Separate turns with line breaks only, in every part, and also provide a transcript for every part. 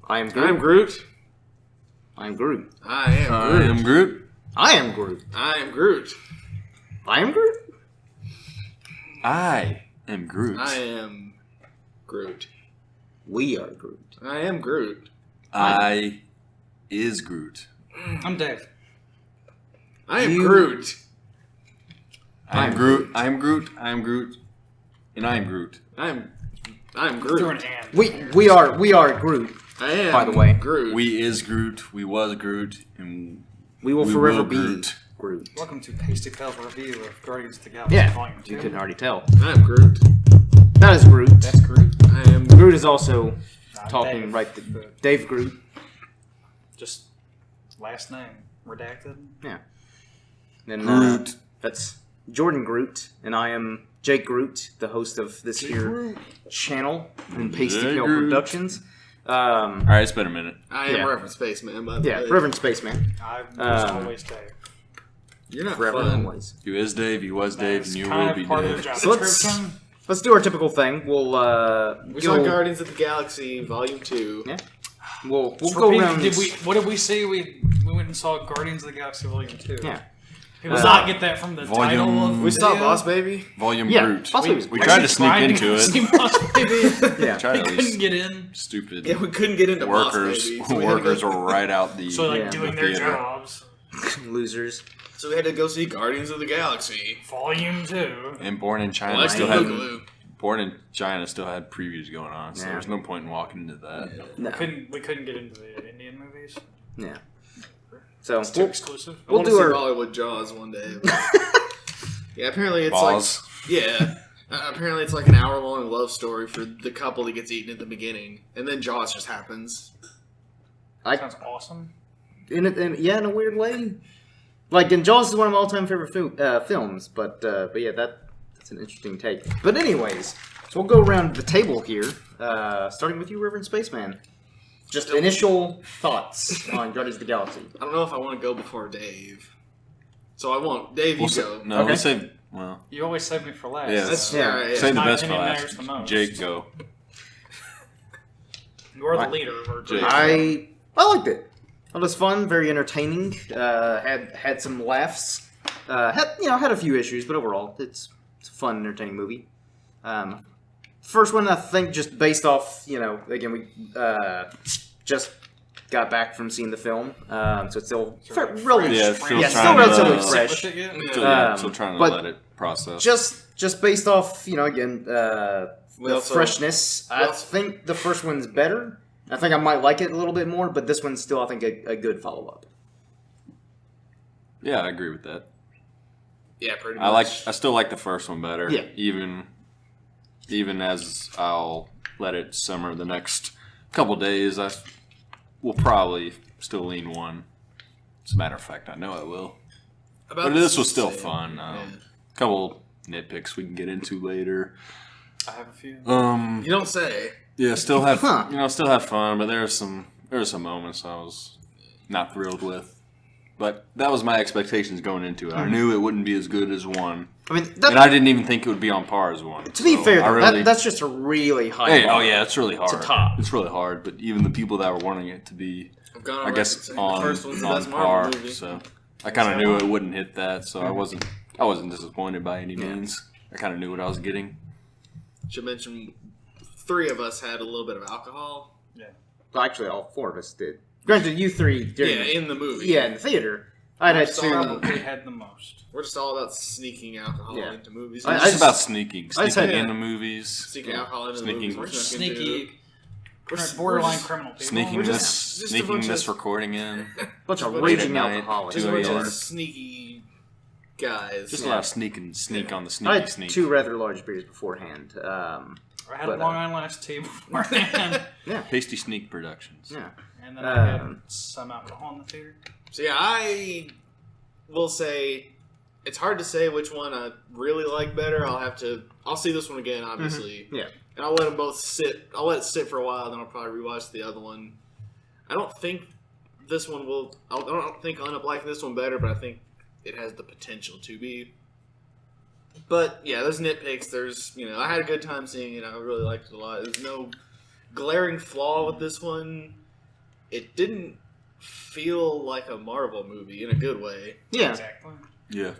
I am Groot.
I'm Groot.
I am Groot.
I am Groot.
I am Groot.
I am Groot.
I am Groot.
I am Groot.
I am Groot.
We are Groot.
I am Groot.
I is Groot.
I'm Dave.
I am Groot.
I'm Groot. I'm Groot. I'm Groot. And I'm Groot.
I'm
Through an
Groot.
and.
We are Groot.
I am.
By the way.
Groot.
We is Groot. We was Groot. And
We will
We
forever
will
be
Groot.
Groot.
Welcome to Pasty Pals review of Guardians of the Galaxy
Yeah,
Volume 2.
you couldn't already tell.
I am Groot.
That is Groot.
That's Groot.
I am.
Groot is also
I'm
talking
Dave,
right.
but
Dave Groot.
just last name redacted.
Yeah. And
Groot.
that's Jordan Groot, and I am Jake Groot, the host of this here channel in Pasty
Jake
Pal
Groot.
Productions.
Alright, it's been a minute.
I am
Yeah.
Reverend Spaceman. By the
Yeah,
way.
Reverend Spaceman.
I was
Um,
always Dave.
You're not
Forever
fun.
and always.
You is Dave, you was Dave,
That's
and you
kind
will
of
be
part of the
Dave.
job
So let's-
description.
Let's do our typical thing. We'll
We saw
go-
Guardians of the Galaxy Volume 2.
Yeah. We'll
So
go
repeat,
around.
what did we see? We went and saw Guardians of the Galaxy Volume 2.
Yeah.
People did not get that from the
Volume-
title of the
We saw
video.
Boss Baby.
Volume
Yeah,
Groot.
Boss Baby's
We
great.
tried to sneak
Tried
into it.
see Boss Baby.
Yeah.
Tried
We
at
couldn't
least.
get in.
Stupid
Yeah, we couldn't get into Boss
workers.
Baby. So we had to
Workers
go-
were right out the.
So like
Yeah.
doing
the
their
theater.
jobs.
Losers.
So we had to go see Guardians of the Galaxy.
Volume 2.
And Born in China
Electric
still had.
Boogaloo.
Born in China still had previews going on, so
Yeah.
there's no point in walking into that.
No.
We couldn't get into the Indian movies.
Yeah. So
It's too
we'll,
exclusive.
I
We'll
want to
do
see
our-
Hollywood Jaws one day. Yeah, apparently it's
Balls.
like apparently it's like an hour-long love story for the couple that gets eaten at the beginning, and then Jaws just happens.
Sounds awesome.
in a weird way. Like, and Jaws is one of my all-time favorite films, but yeah, that's an interesting take. But anyways, so we'll go around the table here, starting with you, Reverend Spaceman. Just initial thoughts on Guardians of the Galaxy.
I don't know if I want to go before Dave, so I won't. Dave, you go.
No,
Okay.
we saved. Well,
You always save me for last.
Yeah,
That's
Yeah.
alright,
save the
My
best for
opinion matters the
last.
most.
Jake, go.
You're the
Right.
leader of our
Jake.
group.
I liked it. It was fun, very entertaining. Had some laughs. Had a few issues, but overall, it's a fun, entertaining movie. First one, I think, just based off, again, we just got back from seeing the film, so it's still really,
Yeah, still
still
trying to-
relatively
Sit
fresh.
with it yet?
Still,
Yeah.
still trying to
but
let it process.
Just based off, again,
We
the
also-
freshness.
we
I
also-
think the first one's better. I think I might like it a little bit more, but this one's still, I think, a good follow-up.
Yeah, I agree with that.
Yeah, pretty much.
I still like the first one better.
Yeah.
Even as I'll let it simmer the next couple days, I will probably still lean one. As a matter of fact, I know I will.
About
But
the
this was still
same.
fun.
Yeah.
Couple nitpicks we can get into later.
I have a few.
You don't say.
Yeah, still have
Huh.
still have fun, but there were some moments I was not thrilled with. But that was my expectations going into it. I knew it wouldn't be as good as one,
I mean,
and I didn't even think it would be on par as one.
to be
So
fair,
I
though,
really,
that's just a really high
hey,
bar.
oh yeah, it's really hard.
top.
It's really hard, but even the people that were wanting it to be,
I've gone on
I
record
guess,
saying
on
the first one's the
on
best Marvel
par.
movie.
So I kind of knew it wouldn't hit that. So I wasn't disappointed by any means. I kind of knew what I was getting.
Should mention, 3 of us had a little bit of alcohol.
Well, actually, all 4 of us did. Granted, you 3 during
Yeah, in the movie.
in the theater. I'd had
Saw
2.
Probably had the most.
We're just all about sneaking alcohol
Yeah.
into movies.
I
It's
just-
just about sneaking
I just
sneaking
had-
into movies,
sneaking alcohol into
Sneaking.
the movies.
We're
We're
just
sneaking
sneaky,
We're
borderline
just-
criminal people.
sneaking
We're
this,
just a
sneaking
bunch
this
of-
recording in.
bunch of
Just
raging
late at night,
alcoholics.
Just a
2
bunch
a.m.
of sneaky guys.
Just
Yeah.
a lot of sneak on the
I
sneaky
had
sneak.
2 rather large beers beforehand.
I had
But,
a Long Island iced tea beforehand.
Pasty Sneak Productions.
Yeah.
And then I had
Um,
some alcohol in the theater.
So yeah, I will say it's hard to say which one I really like better. I'll see this one again, obviously.
Yeah.
And I'll let them both sit. I'll let it sit for a while, then I'll probably rewatch the other one. I don't think this one will. I don't think I'll end up liking this one better, but I think it has the potential to be. But yeah, there's nitpicks. I had a good time seeing it. I really liked it a lot. There's no glaring flaw with this one. it didn't feel like a Marvel movie in a good way.
Yeah.
Exactly.
Yeah.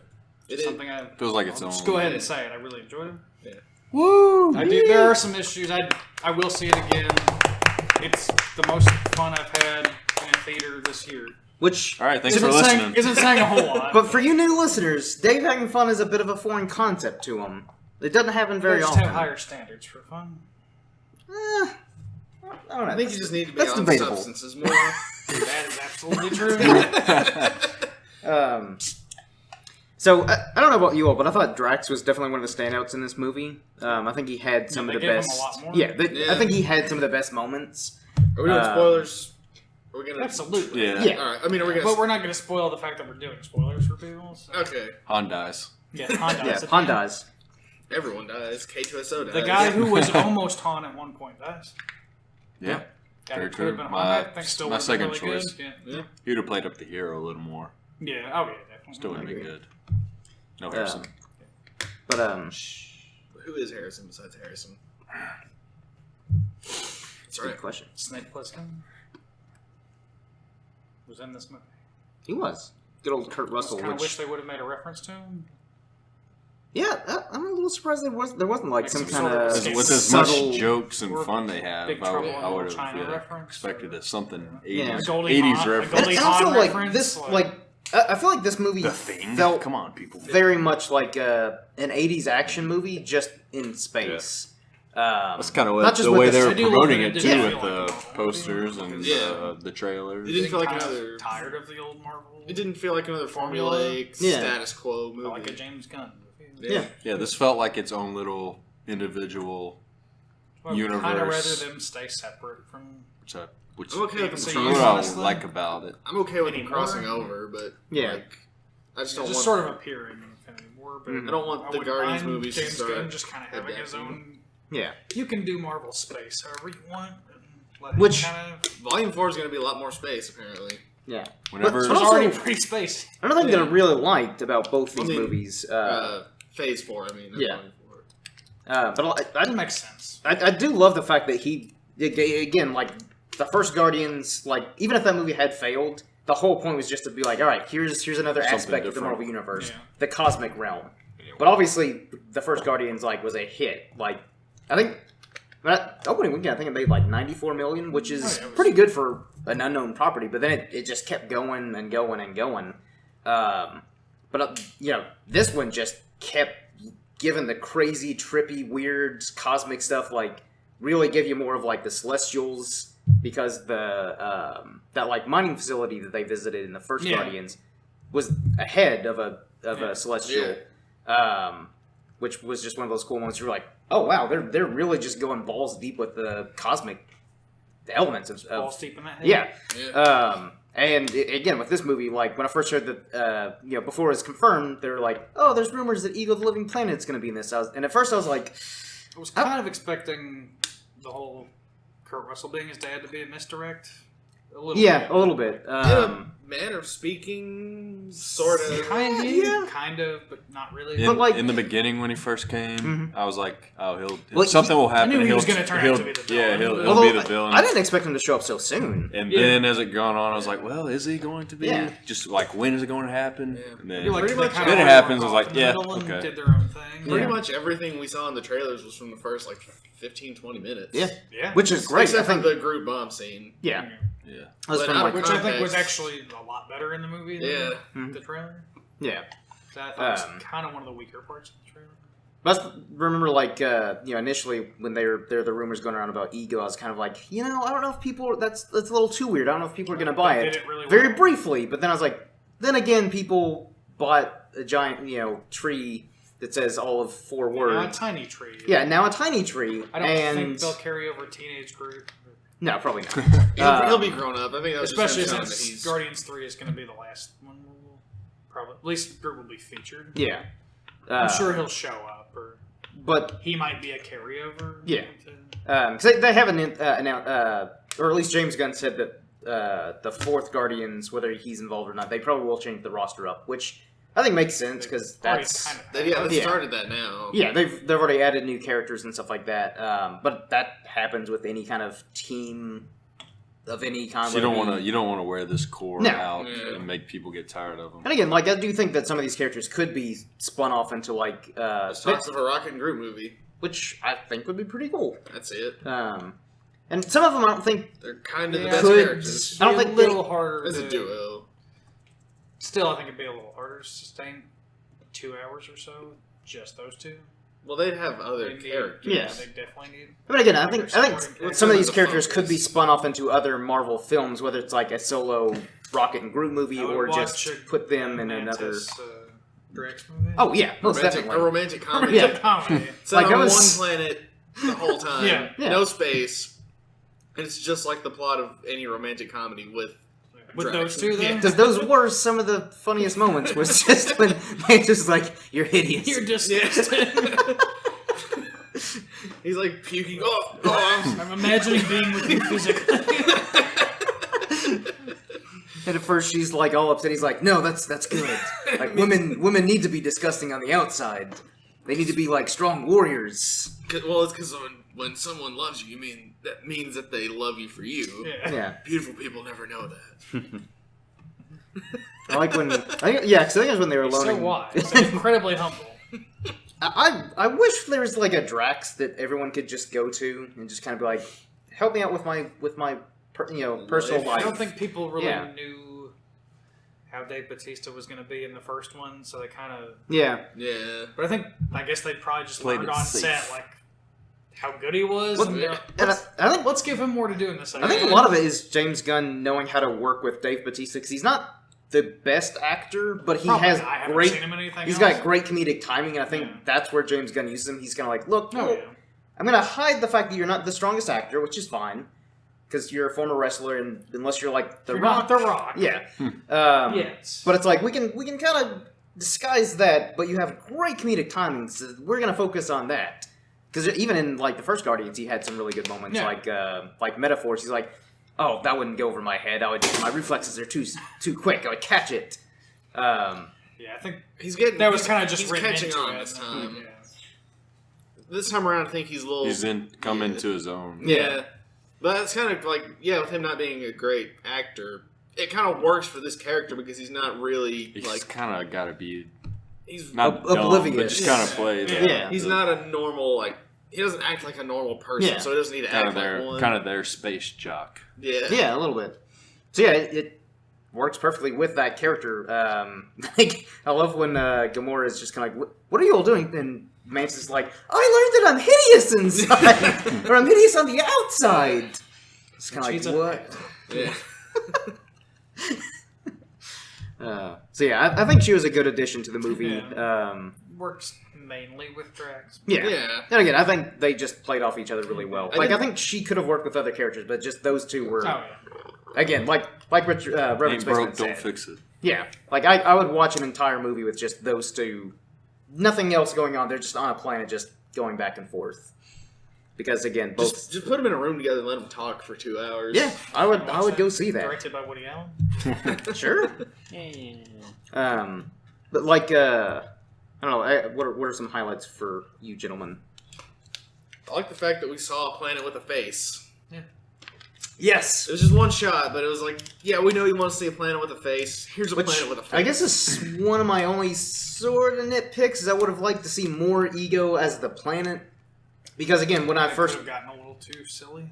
It did.
Something I
Feels like its
I'll
own.
just go ahead and say it. I really enjoyed it.
Woo!
I do. There are some issues. I will see it again. It's the most fun I've had in a theater this year.
Which
All right, thanks for
Isn't
listening.
saying, isn't saying a whole lot.
But for you new listeners, Dave having fun is a bit of a foreign concept to him. It doesn't happen very
I just
often.
have higher standards for fun.
I don't know.
I think you just need to be
That's
on
debatable.
substances more.
That is absolutely true.
So I don't know about you all, but I thought Drax was definitely one of the standouts in this movie. I think he had some
Yeah,
of the
they gave him
best.
a lot more.
I think he had some of the best moments.
Are we doing spoilers? Are we gonna?
Absolutely.
Yeah.
Yeah.
All right. I mean, are we gonna?
But we're not going to spoil the fact that we're doing spoilers for people. So.
Okay.
Han dies.
Yeah, Han dies.
Yeah,
at the
Han
end.
dies.
Everyone dies. K2SO dies.
The guy who was almost Han at one point dies.
Yeah.
Guy
Very
who could have
true.
been
My-
Han, I think still
my
would have been
second
really
choice.
good.
Yeah.
He would have played up the hero a little more.
Yeah. Oh, yeah, definitely.
Still would have been
agree.
good. No Harrison.
But
Who is Harrison besides Harrison? That's
good
right.
question.
Snake Plissken was in this movie.
He was good old Kurt
I
Russell.
kind of
Which
wish they would have made a reference to him.
I'm a little surprised there wasn't like
Like
some
some
kind
sort of
of
escape.
With as
subtle.
much jokes and
Or
fun they have,
Big
I
Trouble in
would
Little China
have
reference,
expected
or-
a something
Yeah.
80s,
Goldie
80s
Hawn-
reference.
Goldie
And also
Hawn
like
reference,
this,
like-
like I feel like this movie
The Thing.
felt
Come on, people.
very much like an '80s action movie, just in space.
That's kind of
Not just
the
with
way
the-
they were
They do look
promoting
at
it
it,
too,
yeah.
with
Feel
the
like a
posters and
Yeah.
the trailers.
It didn't feel like
Kind of
another.
tired of the old Marvel.
It didn't feel like another
Formula.
formulaic
Yeah.
status quo movie.
like a James Gunn movie.
Yeah.
Yeah, this felt like its own little individual,
Well, Kind of
Universe.
rather them stay separate from.
which
I'm okay with them
So
is
crossing.
what I
honestly-
like about it.
I'm okay with them
Anymore?
crossing over, but
Yeah.
like, I just don't
Just
want.
sort of appearing in Infinity War, but
Mhm.
I don't want the
wouldn't
Guardians
mind
movies to
James
start
Gunn just kind of having his
adapting.
own.
Yeah,
You can do Marvel space however you want, and let
Which-
him kind of.
Volume 4 is going to be a lot more space, apparently.
yeah.
Whenever
But
It's
also-
already pretty spacey.
Another thing that I
Yeah.
really liked about both these
I mean,
movies,
Phase 4, I mean. not
Yeah.
Volume 4.
but
That makes sense.
I do love the fact that he again like the first Guardians, like even if that movie had failed, the whole point was just to be like, all right, here's another
Something
aspect of the
different.
Marvel universe,
Yeah.
the cosmic realm. But obviously, the first Guardians like was a hit. Like I think that opening weekend, I think it made like 94 million, which is
Oh, yeah, it was-
pretty good for an unknown property. But then it just kept going and going and going. This one just kept giving the crazy, trippy, weird, cosmic stuff. Like really give you more of like the Celestials because the that like mining facility that they visited in the first
Yeah.
Guardians was ahead of a Celestial. Which was just one of those cool moments. You're like, oh wow, they're really just going balls deep with the cosmic elements of
Balls deep in that head.
yeah.
Yeah.
Again, with this movie, like when I first heard that, before it was confirmed, they were like, "Oh, there's rumors that Ego the Living Planet's going to be in this." And at first, I was like,
I was kind of expecting the whole Kurt Russell being his dad to be a misdirect. A little
"Yeah,
bit.
a little bit."
In a manner of speaking, sort of.
Kind of, but not really.
In,
But, like-
in the beginning when he first came,
Mhm.
I was like, "Oh,
Well,
something will happen.
I knew he
he'll,
was gonna turn out
he'll-
to be the
Yeah,
villain.
he'll
Although
be the villain."
I didn't expect him to show up so soon.
And
Yeah.
then as it gone on, I was like, "Well, is he going to be?
Yeah.
Just like when is it going to happen?"
Yeah.
And then,
You're like,
Pretty
they
much-
kinda
Then it
went
happens, I was
off
like,
in the
yeah,
middle and
okay.
did their own thing.
Pretty
Yeah.
much everything we saw in the trailers was from the first, 15, 20 minutes.
Yeah,
Yeah.
which is great. I
Except for
think.
the group bomb scene.
Yeah,
yeah,
that was
But
from,
out
like,
of
Which I think was
context.
actually a lot better in the movie than
Yeah.
the trailer.
yeah.
So I thought it was
Um,
kind of one of the weaker parts of the trailer.
But I remember, like, initially when there were the rumors going around about Ego, I was kind of like, I don't know if people that's a little too weird. I don't know if people are going to buy
They
it.
did it really
Very
well.
briefly, but then I was like, then again, people bought a giant, tree that says all of 4
Now a
words.
tiny tree.
Yeah, now a tiny tree,
I don't
and
think they'll carry over teenage group.
no, probably not.
He'll be grown up. I think that was
Especially
just him showing
since
that he's.
Guardians 3 is going to be the last one. We'll probably, at least Groot will be featured.
Yeah,
I'm sure he'll show up, or
but
he might be a carryover.
Yeah.
to-
because they haven't announced, or at least James Gunn said that the 4th Guardians, whether he's involved or not, they probably will change the roster up, which I think makes sense because
Already
that's
kind of
They
Yeah.
started that now.
yeah they've already added new characters and stuff like that. But that happens with any kind of team of any kind.
So you don't want to wear this core
No.
out
Yeah.
and make people get tired of them.
And again, like I do think that some of these characters could be spun off into like,
It's talks of a Rocket and Groot movie.
which I think would be pretty cool.
That's it.
And some of them I don't think.
They're kind of the
Yeah.
best
Could-
characters.
I don't
Be
think
a little harder.
It's
to,
a duo.
Still, I think it'd be a little harder to sustain 2 hours or so. Just those two.
Well, they'd have other
They need-
characters.
Yeah.
they definitely need.
But again, I
They're
think
supporting
some of
characters.
these
The
characters could be
focus.
spun off into other Marvel films, whether it's like a solo Rocket and Groot movie
I would
or
watch
just
a
put them in another.
Mantis, Drax movie.
Oh yeah, most
A
definitely.
romantic comedy.
Yeah.
Romantic comedy.
It's
Like,
on
that was-
one planet the whole time.
Yeah.
Yeah.
No space. And it's just like the plot of any romantic comedy with.
With
Drax.
those two, though.
Yeah.
Because those were some of the funniest moments. Was just when Mantis was like, "You're hideous."
You're disgusting.
He's like puking. Oh,
I'm imagining being with you physically.
And at first she's like all upset. He's like, "No, that's good. Like women need to be disgusting on the outside. They need to be like strong warriors."
Well, it's because when someone loves you, that means that they love you for you.
Yeah.
Yeah,
Beautiful people never know that.
I like when. Because I think it was when they were
He's
alone.
so wise. So incredibly humble.
I wish there was like a Drax that everyone could just go to and just kind of be like, "Help me out with my personal
Life.
life."
I don't think people really
Yeah.
knew how Dave Bautista was going to be in the first one, so they kind of.
Yeah.
Yeah.
But I guess they probably just
Played
learned
it
on
safe.
set like how good he was.
Well,
and
and
let's,
I think
let's give him more to do in this.
I think a lot of it is James Gunn knowing how to work with Dave Bautista because he's not the best actor, but he has
I haven't
great.
seen him in anything
He's
else.
got great comedic timing, and I think
Yeah.
that's where James Gunn uses him. He's kind of like, look,
Oh yeah.
I'm going to hide the fact that you're not the strongest actor, which is fine, because you're a former wrestler, and unless you're like The
You're
Rock,
not The Rock.
yeah.
Yes.
But it's like we can kind of disguise that, but you have great comedic timing, so we're going to focus on that. Because even in like the first Guardians, he had some really good moments,
Yeah.
like metaphors. He's like, "Oh, that wouldn't go over my head. My reflexes are too quick. I would catch it."
Yeah, I think
He's getting.
that was kind of just
he's
written
catching
into
on
it.
this time.
Yeah.
This time around, I think he's a little.
He's come
Yeah.
into his own.
Yeah. But it's kind of like, with him not being a great actor, it kind of works for this character because he's not really,
He's
like,
kind of got to be
he's
not dumb, but
oblivious.
just kind of play.
Yeah.
he's not a normal, like, he doesn't act like a normal person,
Yeah.
so he doesn't need to
kind
act like one.
of their space jock.
Yeah.
Yeah, a little bit. So yeah, it works perfectly with that character. Like I love when Gamora is just kind of like, "What are you all doing?" And Mantis is like, "I learned that I'm hideous inside, or I'm hideous on the outside." It's kind of
She's
like
a-
what?
Yeah.
So yeah, I think she was a good addition to the movie.
Yeah. Works mainly with Drax.
Yeah.
Yeah.
And again, I think they just played off each other really well.
I
Like I
didn't-
think she could have worked with other characters, but just those two were
Oh yeah.
again like Richard Reverend
Ain't
Spaceman
broke, don't
said.
fix it.
Yeah, like I would watch an entire movie with just those two, nothing else going on. They're just on a planet, just going back and forth. Because again, both.
Just put them in a room together and let them talk for 2 hours.
Yeah, I would go see that.
Directed by Woody Allen.
Sure. But like I don't know. What are some highlights for you gentlemen?
I like the fact that we saw a planet with a face.
Yes.
It was just one shot, but it was like, yeah, we know you want to see a planet with a face. Here's a
Which
planet with a face.
I guess is one of my only sort of nitpicks. Is I would have liked to see more Ego as the planet. Because again, when I
It
first
could have gotten a little too silly.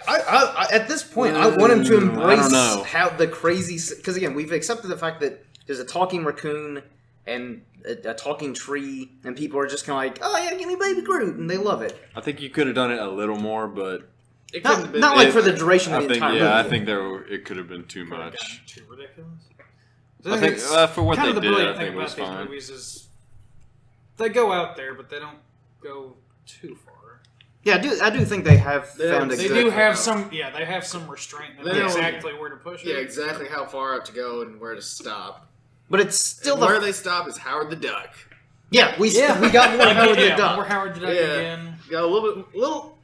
I at this point, I want him to
I
embrace
don't know.
how the crazy. Because again, we've accepted the fact that there's a talking raccoon and a talking tree, and people are just kind of like, "Oh yeah, give me Baby Groot," and they love it.
I think you could have done it a little more, but
It couldn't have been
Not like
big.
for the duration of
I
the
think
entire movie.
I think it could have been too
Could have
much.
gotten too ridiculous.
I think
it's
for what
kind
they
of the
did,
brilliant
I
thing
think it
about
was
these
fine.
movies is they go out there, but they don't go too far.
Yeah, I do think they have
They
found a
They
good.
do have some, they have some restraint. They
They
know
don't-
exactly where to push it.
Yeah, exactly how far up to go and where to stop.
But it's still
And
the
where they stop is Howard the Duck.
we got more Howard the
More
Duck.
Howard the Duck
Yeah.
again.
Got a little.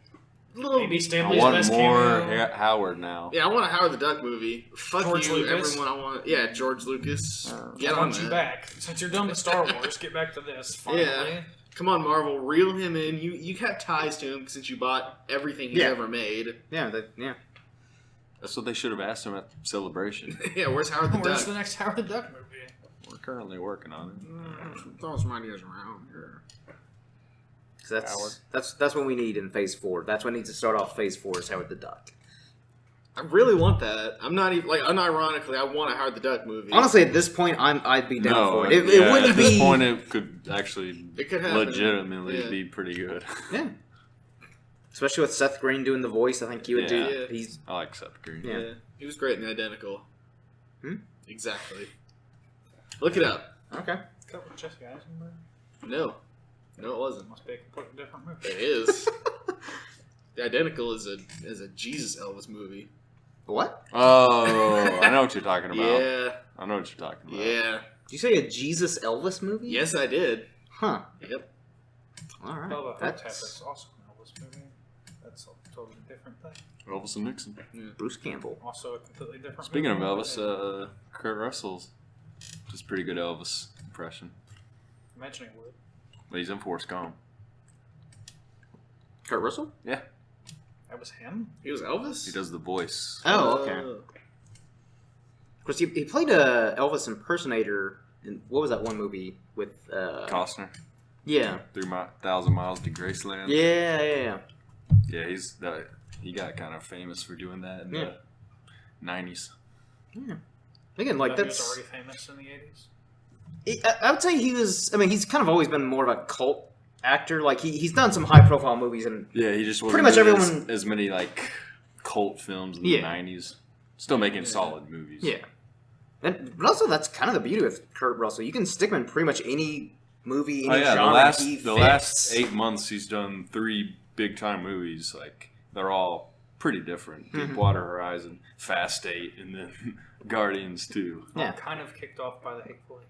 Maybe
I
Stanley's
want
best
more
cameo.
Howard now.
Yeah, I want a Howard the Duck movie. Fuck
George
you,
Lucas.
everyone. I want. Yeah, George Lucas. Get
I
on
want you
that.
back. Since you're done with Star Wars, get back to this. Finally.
Yeah. Come on, Marvel, reel him in. You have ties to him since you bought everything he's
Yeah.
ever made.
Yeah,
That's what they should have asked him at Celebration.
Yeah, where's Howard the
Where's
Duck?
the next Howard the Duck movie?
We're currently working on it.
Throw some ideas around here.
So that's what we need in Phase 4. That's what needs to start off Phase 4 is Howard the Duck.
I really want that. I'm not even like unironically. I want a Howard the Duck movie.
Honestly, at this point, I'd be down
No,
for it. It
yeah,
wouldn't
at this
be.
point it could actually
It could happen.
legitimately
Yeah.
be pretty good.
Yeah. Especially with Seth Green doing the voice, I think he would
Yeah.
do.
Yeah.
He's
I like Seth Green.
Yeah.
Yeah, he was great in The Identical.
Hmm?
Exactly. Look it up.
okay.
Is that with Jesse Eisenberg?
No, it wasn't.
Must be a completely different movie.
It is. The Identical is a Jesus Elvis movie.
What?
Oh, I know what you're talking about.
Yeah,
I know what you're talking about.
yeah.
Did you say a Jesus Elvis movie?
Yes, I did.
Huh.
Yep.
All right.
Well, the Hotep
That's
is also an Elvis movie. That's a totally different thing.
Elvis and Nixon.
Bruce Campbell.
Also a completely different
Speaking of
movie.
Elvis, Kurt Russell's just pretty good Elvis impression.
Imagine he would.
But he's in Forrest Gump.
Kurt Russell?
Yeah,
That was him?
He was Elvis.
he does the voice.
Oh, okay. Of course, he played a Elvis impersonator in what was that one movie with?
Costner.
Yeah.
3,000 Miles to Graceland.
Yeah.
Yeah, he got kind of famous for doing that in
Yeah.
the 90s.
Again, like
Thought he was
that's.
already famous in the 80s.
I would say he was. I mean, he's kind of always been more of a cult actor. Like he's done some high profile movies, and
Yeah, he just wasn't
Pretty much
doing
everyone-
as many like cult films in the
Yeah.
90s. Still making solid movies.
yeah. But also, that's kind of the beauty of Kurt Russell. You can stick him in pretty much any movie, any
Oh yeah,
genre. he
the
fits.
last 8 months he's done 3 big time movies. Like they're all pretty different.
Mm-hmm.
Deepwater Horizon, Fast 8, and then Guardians 2.
Yeah.
Kind of kicked off by the Hateful Eight.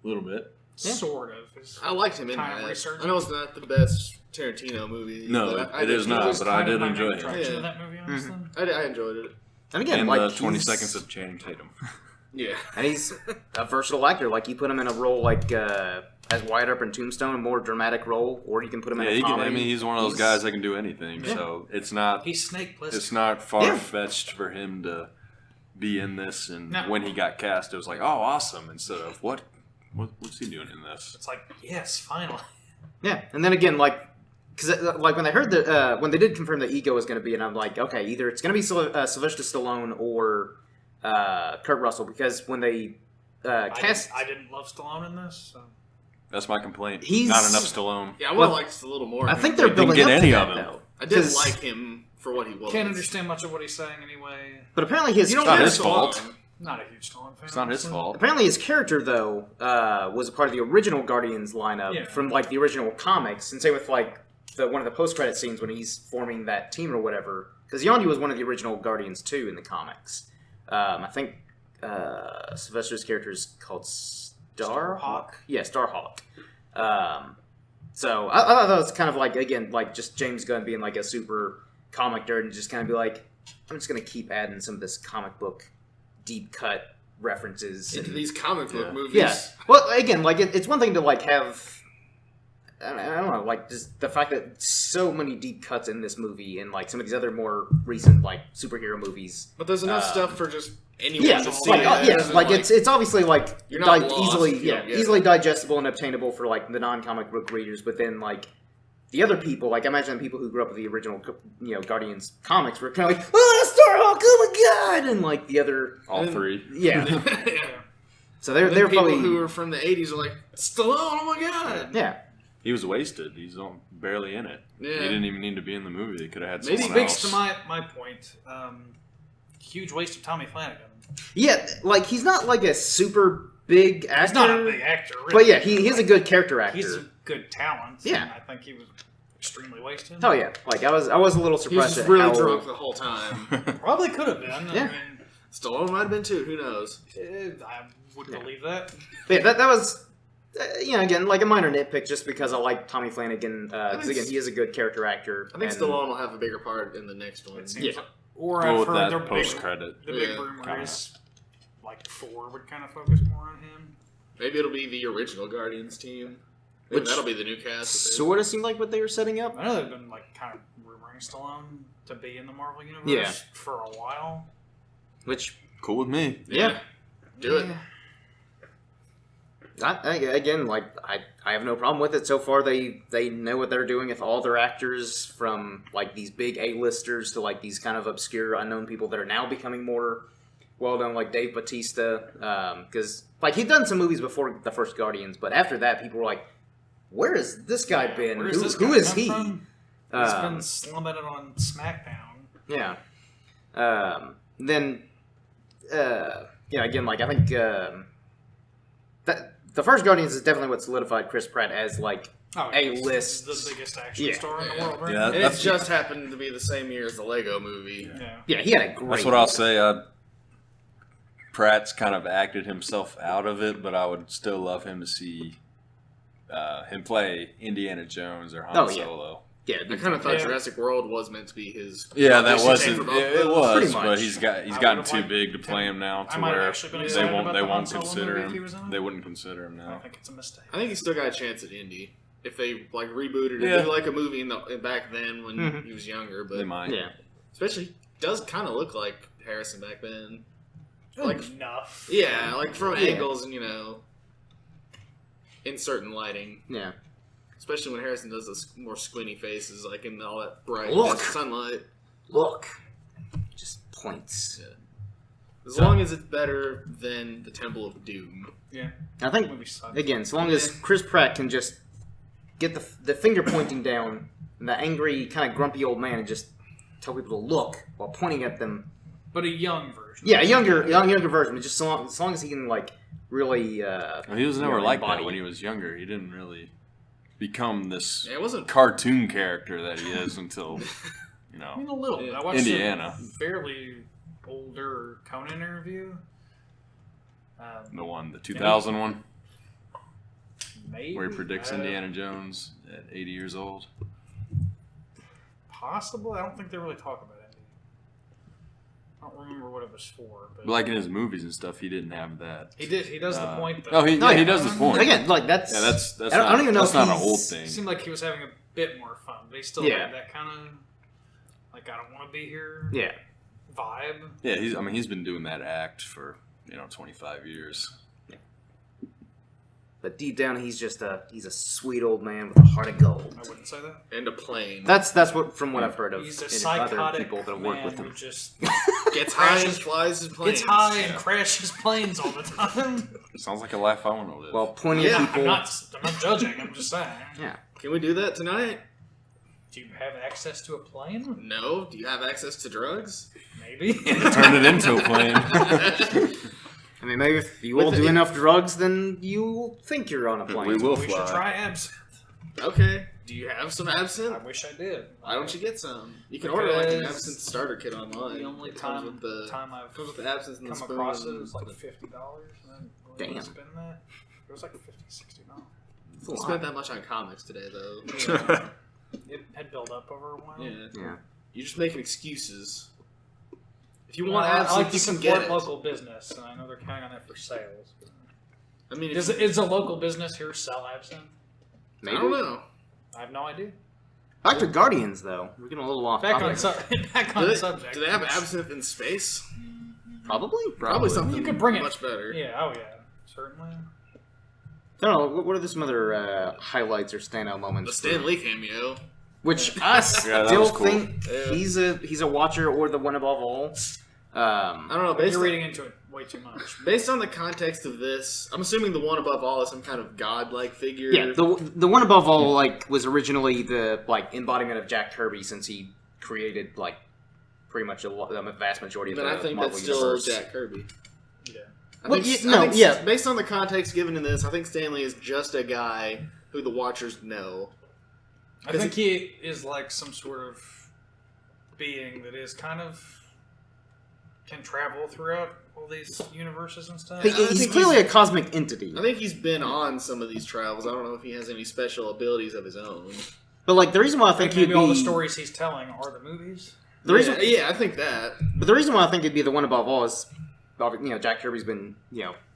A little bit.
Yeah.
Sort of. Is
I liked him in
Kind of
that.
research.
I know it's not the best Tarantino movie.
No,
but
it is
he
not,
was-
but I
kind of
did
my
enjoy
main
it.
attraction
Yeah.
to that movie, honestly.
I enjoyed it.
And again,
And
like
the 20
he's-
seconds of Channing Tatum.
Yeah.
and he's a versatile actor. Like you put him in a role like as Wyatt Earp in Tombstone, a more dramatic role, or you can put him in
Yeah,
a
he can,
comedy.
I mean, he's one of those guys that can do anything.
Yeah.
So it's not
He's Snake Plissken.
it's not far fetched for him to be in this. And
No.
when he got cast, it was like, oh, awesome. Instead of what's he doing in this?
It's like, yes, finally.
Yeah, and then again, like, because like when I heard that when they did confirm that Ego was going to be, and I'm like, okay, either it's going to be Sylvester Stallone or Kurt Russell, because when they cast,
I didn't love Stallone in this. So.
That's my complaint.
He's-
Not enough Stallone.
Yeah, I would have
Well,
liked a little more.
I
of him.
think they're
didn't
building
get
up
any
to
of
that
him.
though.
I did
'Cause-
like him for what he was.
Can't understand much of what he's saying anyway.
but apparently his
You don't
not
get
his
Stallone.
fault.
Not a huge Stallone fan.
It's not his
honestly.
fault.
apparently his character though was a part of the original Guardians lineup
Yeah.
from like the original comics, and same with like one of the post credit scenes when he's forming that team or whatever. Because Yondu was one of the original Guardians too in the comics. I think Sylvester's character is called Starhawk. Yeah, Starhawk. So I thought that was kind of like, again, like just James Gunn being like a super comic nerd and just kind of be like, I'm just gonna keep adding some of this comic book deep cut references
into
and
these comic book
Yeah.
movies.
yeah. Well, again, like it's one thing to like have. I don't know, like just the fact that so many deep cuts in this movie and like some of these other more recent like superhero movies.
But there's enough stuff for just anyone
Yeah,
to see.
like,
it.
yeah,
It doesn't,
like it's obviously like
You're not lost
easily
if you don't get
easily
it.
digestible and obtainable for like the non-comic book readers, but then like the other people, like I imagine people who grew up with the original Guardians comics were kind of like, oh, that's Starhawk, oh my god, and like the other
All
And-
3.
yeah.
yeah.
So they're
Then people
probably
who are from the '80s are like Stallone. Oh my god.
yeah.
He was wasted. He's barely in it.
Yeah.
He didn't even need to be in the movie. They could have had
Maybe
someone
Speaks
else.
to my point. Huge waste of Tommy Flanagan.
Yeah, like he's not like a super big actor.
He's not a big actor, really.
But yeah, he's a good character actor.
He's a good talent.
Yeah.
And I think he was extremely wasted.
Oh yeah, like I was a little
He
surprised
was
at
really
how
drunk the whole time.
Probably could have been.
Yeah.
I mean,
Stallone might have been too. Who knows?
I would believe that.
But yeah, that was again like a minor nitpick just because I like Tommy Flanagan because again he is a good character actor.
I think
and-
Stallone will have a bigger part in the next one.
It seems
Yeah.
like- or
Go
I've
with
heard
that
the
post
big,
credit.
the big
Yeah.
rumor is like 4 would kind of focus more on him.
Maybe it'll be the original Guardians team. Maybe
Which
that'll be the new cast.
Sort of seemed like what they were setting up.
I know they've been like kind of rumoring bring Stallone to be in the Marvel universe
Yeah.
for a while.
Which,
Cool with me.
yeah.
Do it.
Again, like I have no problem with it. So far, they know what they're doing with all their actors, from like these big A-listers to like these kind of obscure, unknown people that are now becoming more well known, like Dave Bautista. Because like he'd done some movies before the first Guardians, but after that, people were like, "Where has this guy been?
Where's this
Who
guy
is
come
he?"
from? He's been slumming it on SmackDown.
Yeah. Then, again, like I think that the first Guardians is definitely what solidified Chris Pratt as like A-list.
The biggest action
Yeah.
star in the world, right?
Yeah,
And it
that's-
just happened to be the same year as the Lego movie.
Yeah.
Yeah, he had a great.
That's what I'll say. Pratt's kind of acted himself out of it, but I would still love him to see him play Indiana Jones or Han
Oh, yeah.
Solo.
Yeah,
I kind of thought
Yeah.
Jurassic World was meant to be his.
Yeah, that
audition
wasn't.
tape for both
It,
of
it
those.
was,
Pretty much.
but he's
I
gotten
would've
too
liked
big to play him now,
I
to
might have
where
actually been
they
excited
won't
about
they
the Han
won't
Solo
consider
movie if he
him.
was in it.
They wouldn't consider him
I
now.
think it's a mistake.
I think he still got a chance at Indy if they like rebooted it,
Yeah.
do like a movie back then when
Mhm.
he was younger.
They
But
might.
Yeah,
especially he does kind of look like Harrison back then. Like
Enough.
yeah, like from
Yeah.
angles and in certain lighting.
yeah.
Especially when Harrison does those more squinty faces, like in all that bright
Look.
sunlight.
Look, just points.
As long as it's better than the Temple of Doom.
Yeah.
I think
Movie sucks.
again, as long as Chris Pratt can just get the finger pointing down, and the angry kind of grumpy old man, and just tell people to look while pointing at them.
But a young version.
Yeah, a younger version. But just as long as he can like really.
Well, he was never
really
like that
embody
when he was younger. He didn't really become this
Yeah, it wasn't.
cartoon character that he is until,
I mean, a little.
Yeah.
I watched
Indiana.
a fairly older Conan interview.
the 2000 one
Maybe.
where he predicts
Uh,
Indiana Jones at 80 years old.
Possibly. I don't think they really talk about Indy. I don't remember what it was for. But
But like in his movies and stuff, he didn't have that.
he did. He does the point, though.
Oh, he
Oh, yeah.
does the point.
Again, like that's
Yeah, that's
I don't even know
that's
if
not an
he's-
old
It
thing.
seemed like he was having a bit more fun, but he still
Yeah.
had that kind of like I don't want to be here
yeah.
vibe.
Yeah, he's been doing that act for 25 years.
But deep down, he's a sweet old man with a heart of gold.
I wouldn't say that.
And a plane.
That's what from what I've heard of
He's a
in other
psychotic
people that have worked
man
with him.
who just
Gets high and
crashes-
flies his planes.
gets high and crashes planes all the time.
Sounds like a life I want to live.
Well, plenty of
Yeah,
people.
I'm not judging. I'm just saying.
Yeah.
Can we do that tonight?
Do you have access to a plane?
No. Do you have access to drugs?
Maybe.
turn it into a plane.
I mean, maybe if you
With
all
the-
do enough drugs, then you'll think you're on a plane.
We will
We should
fly.
try absinthe.
Okay. Do you have some
I
absinthe?
wish I did.
Why don't you get some? You can order like an
Because
absinthe starter kit online.
The only
It
time
comes with the
I've
comes with the absinthe and the
come
spoon.
across it
and
was like
the-
$50. And I
Damn.
spend that. It was like $50, $60.
It's a
I
lot.
spent that much on comics today, though.
It had built up over a while.
Yeah.
Yeah.
You're just making excuses. If you
Well,
want
I
absinthe,
like to
you can
support
get it.
local business, and I know they're counting on that for sales.
I mean,
Is a local business here sell absinthe?
I don't know.
I have no idea.
Back to Guardians, though. We're getting a little off
Back
topic.
on, back on
Do they,
subject.
do they have absinthe in space?
Probably.
Probably something
You could bring it.
much better.
Yeah, oh yeah, certainly.
I don't know. What are some other highlights or standout
The
moments?
Stan Lee cameo.
Which I
Yeah, that
still
was cool.
think
Yeah.
he's a watcher or the one above all.
I don't know.
But
Based
you're
on,
reading into it way too much.
based on the context of this, I'm assuming the one above all is some kind of godlike figure.
Yeah, the one above all like was originally the like embodiment of Jack Kirby, since he created like pretty much a vast majority of
But
the
I think
Marvel
that's still
universe.
Jack Kirby.
Yeah.
Well, yeah.
Based on the context given in this, I think Stan Lee is just a guy who the Watchers know.
I think he is like some sort of being that is kind of can travel throughout all these universes and stuff.
He-
I
he's
think
clearly a cosmic entity.
I think he's been on some of these travels. I don't know if he has any special abilities of his own.
But like the reason why I think he'd
Maybe
be
all the stories he's telling are the movies.
the reason,
yeah, I think that.
but the reason why I think it'd be the one above all is, Jack Kirby's been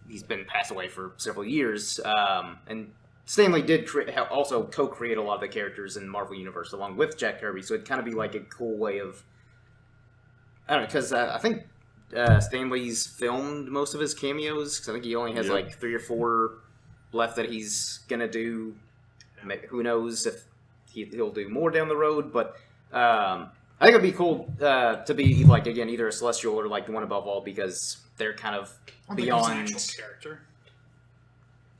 he's been passed away for several years, and Stan Lee did also co-create a lot of the characters in Marvel Universe along with Jack Kirby, so it'd kind of be like a cool way of... I don't know, because I think Stan Lee's filmed most of his cameos, because I think he only has like 3 or 4 left that he's going to do. Who knows if he'll do more down the road, but I think it'd be cool to be, like, again, either a Celestial or, like, the One Above All, because they're kind of
I think
beyond...
he's an actual character.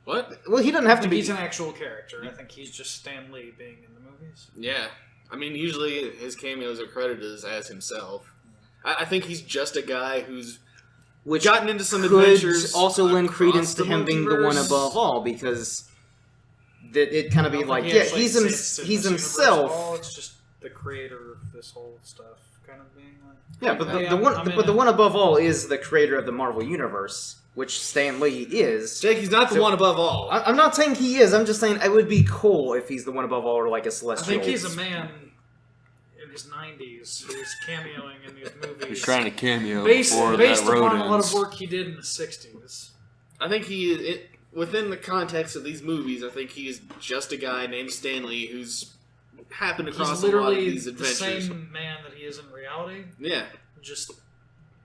What?
Well, he doesn't have
I
to
think
be...
he's an actual character. I think he's just Stan Lee being in the movies.
Yeah. I mean, usually his cameos are credited as himself. I think he's just a guy who's
Which
gotten into some
could
adventures.
also lend
across
credence to
the
him being the one
multiverse.
above all, because it kind of
I
be
don't
like,
think he
yeah,
actually
he's
exists in
he's
this universe
himself.
at all. It's just the creator of this whole stuff, kind of being like.
Yeah, but
Hey,
the
I'm in
one
it.
above all is the creator of the Marvel Universe, which Stan Lee is.
Jake, he's not the
So-
one above all.
I'm not saying he is. I'm just saying it would be cool if he's the one above all, or like a
I
Celestial.
think he's a man in his 90s who's cameoing in these movies.
He's trying to cameo
based
before
based
that road
upon a lot
ends.
of work he did in the 60s.
I think within the context of these movies, I think he is just a guy named Stanley who's happened across
He's
a lot of
literally
these
the
adventures.
same man that he is in reality,
Yeah.
just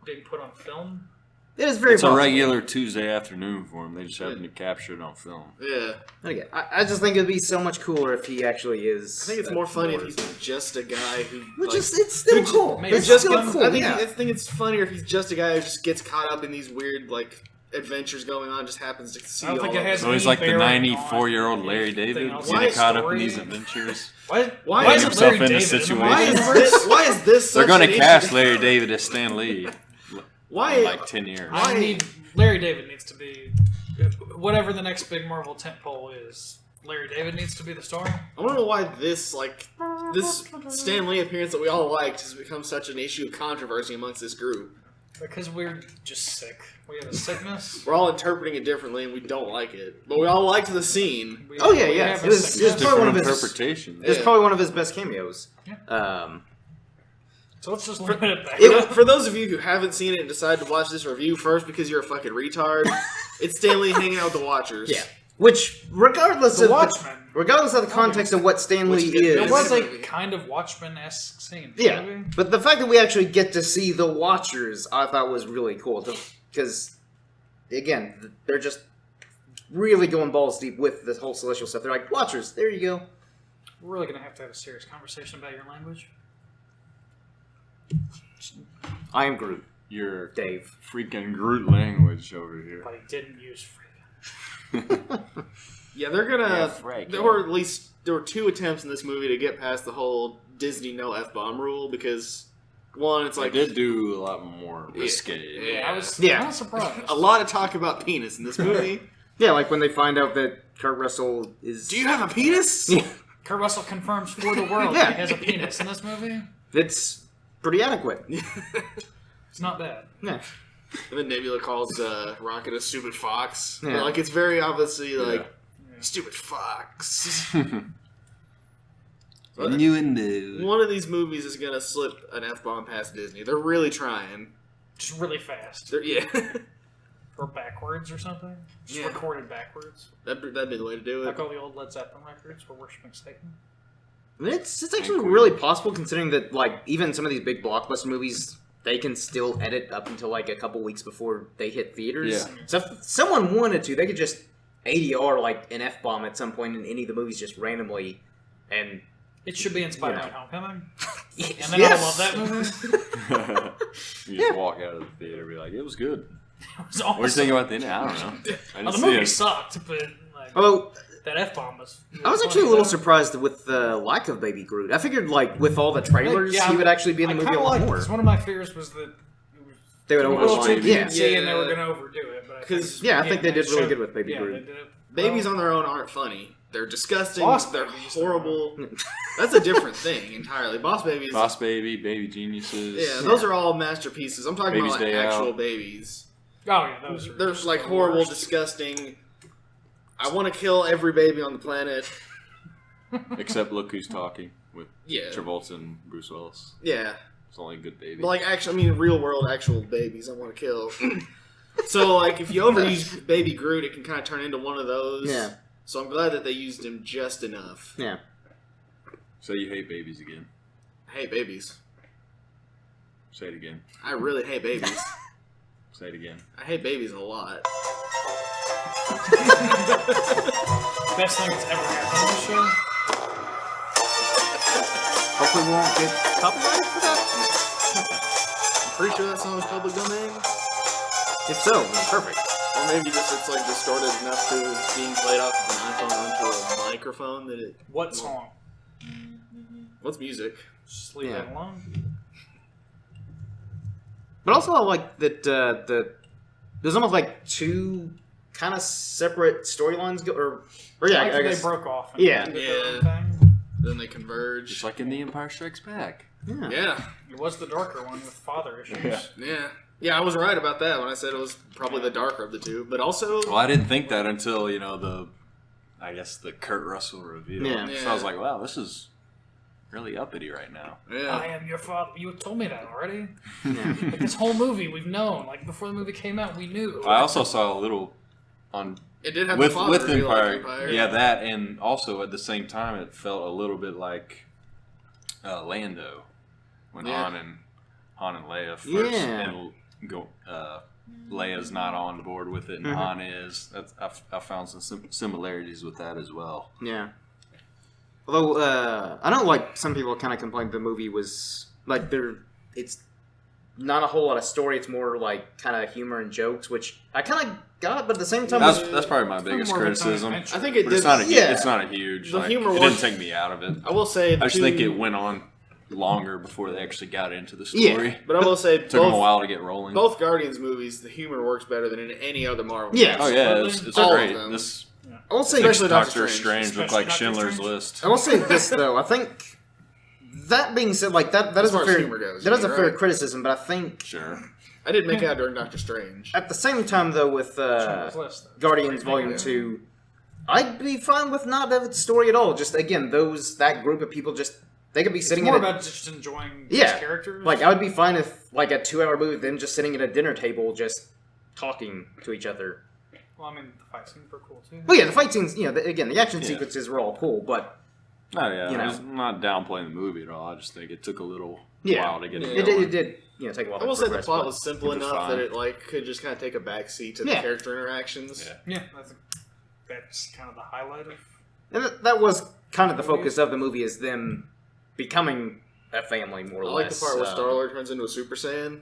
being put on film.
It is very
It's a
possible.
regular Tuesday afternoon for him. They just happen to capture it on film.
Yeah.
Again, I just think it'd be so much cooler if he actually is.
I think it's more funny if he's just a guy who.
Which
like,
is, it's still
who
cool.
maybe
It's
just
still
gets,
cool.
I think
yeah.
I think it's funnier if he's just a guy who just gets caught up in these weird like adventures going on. Just happens to see
I don't
all
think it
of
has
them.
So he's
any
like the
bearing on
94-year-old Larry
anything
David
else.
getting caught up in
Story.
these adventures.
Why
Why
is
is
it Larry
himself in a
David
situation?
Marvel
Why is
Universe?
this? Why is this?
They're
such
going
an
to cast
issue?
Larry David as Stan Lee
Why?
in like 10 years.
Why-
I need Larry David needs to be whatever the next big Marvel tentpole is. Larry David needs to be the star.
I don't know why this Stan Lee appearance that we all liked has become such an issue of controversy amongst this group.
Because we're just sick. We have a sickness.
We're all interpreting it differently and we don't like it, but we all liked the scene.
We,
Oh, yeah,
we
yeah.
have a
It was-
sickness.
it was probably one
Different
of his-
interpretation.
It's
Yeah.
probably one of his best cameos.
Yeah. So let's just limit it back.
For those of you who haven't seen it and decided to watch this review first because you're a fucking retard, it's Stan Lee hanging out with the Watchers.
Yeah. Which, regardless
The
of
Watchmen.
regardless of the context of what Stan Lee
Which is-
It
is,
was a
movie.
kind of Watchmen-esque scene.
yeah.
Maybe?
But the fact that we actually get to see the Watchers, I thought was really cool because, again, they're just really going balls deep with this whole Celestial stuff. They're like, Watchers, there you go.
We're really going to have a serious conversation about your language.
I am Groot,
Your
Dave.
freaking Groot language over here.
But he didn't use freedom.
Yeah, they're gonna.
Yeah, Frank,
there
yeah.
were 2 attempts in this movie to get past the whole Disney no f-bomb rule because one, it's
They
like
did do a lot more risque.
Yeah.
I was
Yeah.
not surprised.
a lot of talk about penis in this movie.
Yeah, like when they find out that Kurt Russell is.
Do you have a penis?
Yeah,
Kurt Russell confirms for the world
Yeah.
he has a penis in this movie.
it's pretty adequate.
It's not bad.
Yeah.
And then Nebula calls Rocket a stupid fox.
Yeah.
Like it's very obviously like
Yeah.
stupid fox.
Innuendo.
One of these movies is gonna slip an f-bomb past Disney. They're really trying.
Just really fast.
Yeah,
Or backwards or something. Just
Yeah.
recorded backwards.
that'd be the way to do
Like
it.
all the old Led Zeppelin records were worshiping Satan.
It's actually
Queen.
really possible considering that like even some of these big blockbuster movies they can still edit up until like a couple weeks before they hit theaters.
Yeah.
So if someone wanted to, they could just ADR like an F-bomb at some point in any of the movies just randomly and
It should be in Spider-Man
Yeah.
Homecoming.
yes.
And then I love that movie.
You just walk out of the theater and be like, it was good.
It was
What do you
awesome.
think about the ending? I don't know. I
Oh,
didn't
the
see
movie
it.
sucked, but like,
Although
that F-bomb was...
I was actually a little surprised with the lack of Baby Groot. I figured like with all the trailers
Yeah,
he would actually be in the
I
movie a
kinda
lot
liked
more.
this. One of my fears was that
They would
it was a little
overlap.
too
Yeah.
cutesy and they were
Yeah.
going to overdo it. But I
'Cause-
think,
Yeah, I think they did really
showed-
good with Baby
yeah,
Groot.
They did it
Babies
well.
on their own aren't funny. They're disgusting.
Boss
they're
babies,
horrible. That's a different thing entirely. Boss babies.
Boss Baby, Baby Geniuses.
Yeah, those are all masterpieces. I'm talking
Baby's
about like
Day
actual
Out.
babies.
Oh, yeah, those are
They're
just
like
the
horrible,
worst.
disgusting. I want to kill every baby on the planet.
Except Look Who's Talking with
Yeah,
Travolta and Bruce Willis.
yeah.
It's only a good baby.
But like actually, I mean, real world actual babies. I want to kill. So like, if you overuse Baby Groot, it can kind of turn into one of those.
Yeah.
So I'm glad that they used him just enough.
Yeah.
So you hate babies again.
I hate babies.
Say it again.
I really hate babies.
Say it again.
I hate babies a lot.
Best thing that's ever happened on the show.
Hopefully we won't get copyrighted for that.
I'm pretty sure that song was public domain.
If so, then perfect.
Or maybe just it's like distorted enough to being played off of an iPhone onto a microphone that it...
What song?
What's music?
Just leave
Yeah.
that alone.
But also, I like that there's almost like two kind of separate storylines or yeah,
Like
I
they
guess.
broke off. And
Yeah.
did their own
Yeah.
thing.
Then they converge.
Just like in The Empire Strikes Back.
Yeah.
Yeah.
It was the darker one with father issues.
Yeah.
Yeah, I was right about that when I said it was probably the darker of the two. But also...
Well, I didn't think that until, the Kurt Russell reveal.
Yeah.
So I was like, wow, this is really uppity right now.
I
Yeah.
am your father. You told me that already.
Yeah.
Like this whole movie, we've known. Like before the movie came out, we knew.
I also saw a little on
It did have
with
the father
with
reveal like
Empire. Yeah, that, and also at the same time, it felt a little bit like Lando when
Yeah.
Han and Leia first,
Yeah.
and Leia's not on board with it, and
Mhm.
Han is. I found some similarities with that as well.
Yeah. Although I know, like some people kind of complained the movie was like it's not a whole lot of story. It's more like kind of humor and jokes, which I kind of got, but at the same time,
That's probably my biggest
more of a
criticism.
time adventure.
I think it
But
did...
it's not a
yeah.
it's not a huge.
The
like,
humor
it
was-
didn't take me out of it.
I will say...
I just think it went on longer before they actually got into the
Yeah.
story.
But I will say
It took them a
both,
while to get rolling.
both Guardians movies, the humor works better than in any other Marvel.
Yeah.
Oh yeah,
Absolutely.
it's
All of
great.
them.
This
I will say
Especially
Doctor
Doctor
Strange
Strange.
looked like
Especially Doctor
Schindler's
Strange.
List.
I will say this though. I think that being said, like that
As
is a
far as
fair
humor goes,
that is a
you're
fair
right.
criticism, but I think
Sure.
I did make out during Doctor Strange.
at the same time though with
Schindler's List, though.
Guardians Volume
Yeah.
2, I'd be fine with not having the story at all. Just again, that group of people just they could be
It's
sitting
more
in a,
about just enjoying
Yeah.
these characters.
like I would be fine if like a 2-hour movie them just sitting at a dinner table just talking to each other.
Well, I mean, the fight scenes were cool too.
But yeah, the fight scenes, again, the action
Yeah.
sequences were all cool, but
Oh yeah,
You know.
I'm not downplaying the movie at all. I just think it took a little
Yeah.
while to get
Yeah.
it
it
going.
did take a while.
I will
to
say the
progress,
plot
but-
was simple
it was
enough
fine.
that it could just kind of take a backseat to the
Yeah.
character interactions.
Yeah.
Yeah, that's kind of the highlight of.
And that was kind of the focus of the movie, is them becoming a family, more or
I like
less.
the part where Star-Lord turns into a Super Saiyan.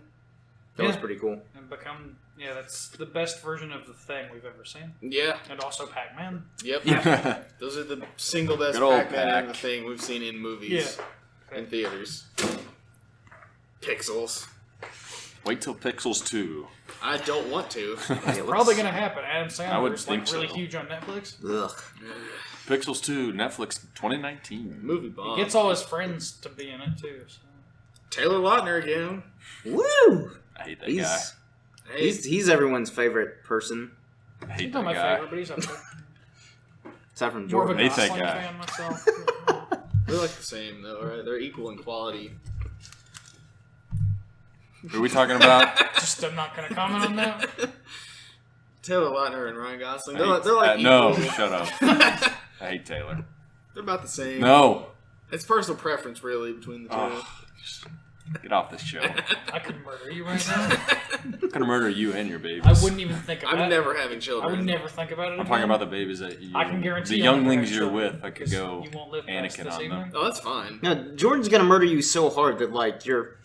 That was
Yeah.
pretty cool.
And become, that's the best version of the Thing we've ever seen.
Yeah.
And also Pac-Man.
Yep.
Yeah.
Those are the single best
Good old
Pac-Man and the
Pac.
Thing we've seen in movies and theaters. Pixels.
Wait till Pixels 2.
I don't want to.
Yeah,
Probably going to happen. Adam
I would
Sandler's
think
really
so.
huge on Netflix.
Ugh.
Pixels 2, Netflix 2019.
Movie bomb.
He gets all his friends to be in it too. So.
Taylor Lautner again.
Woo!
I hate that guy.
Hey,
He's everyone's favorite person,
I
He's
hate
not
that
my
guy.
favorite, but he's up there.
aside from
More of a
Jordan.
Hate that
Gosling
guy.
fan myself.
they're like the same though, right? They're equal in quality.
Who are we talking about?
Just I'm not going to comment on that.
Taylor Lautner and Ryan Gosling.
I
They're,
hate-
they're like
no,
equal.
shut up. I hate Taylor.
They're about the same.
No.
It's personal preference really between the two.
Oh, just get off this show.
I could murder you right now.
I'm gonna murder you and your babies.
I wouldn't even think about it.
I'm never having
I
children.
would never think about it.
I'm talking about the babies that you.
I can guarantee
the
you'll never
younglings
have
you're
children,
with. I could
because
go
you won't live past
Anakin
this
on
evening.
them.
Oh, that's fine.
Now, Jordan's gonna murder you so hard that like your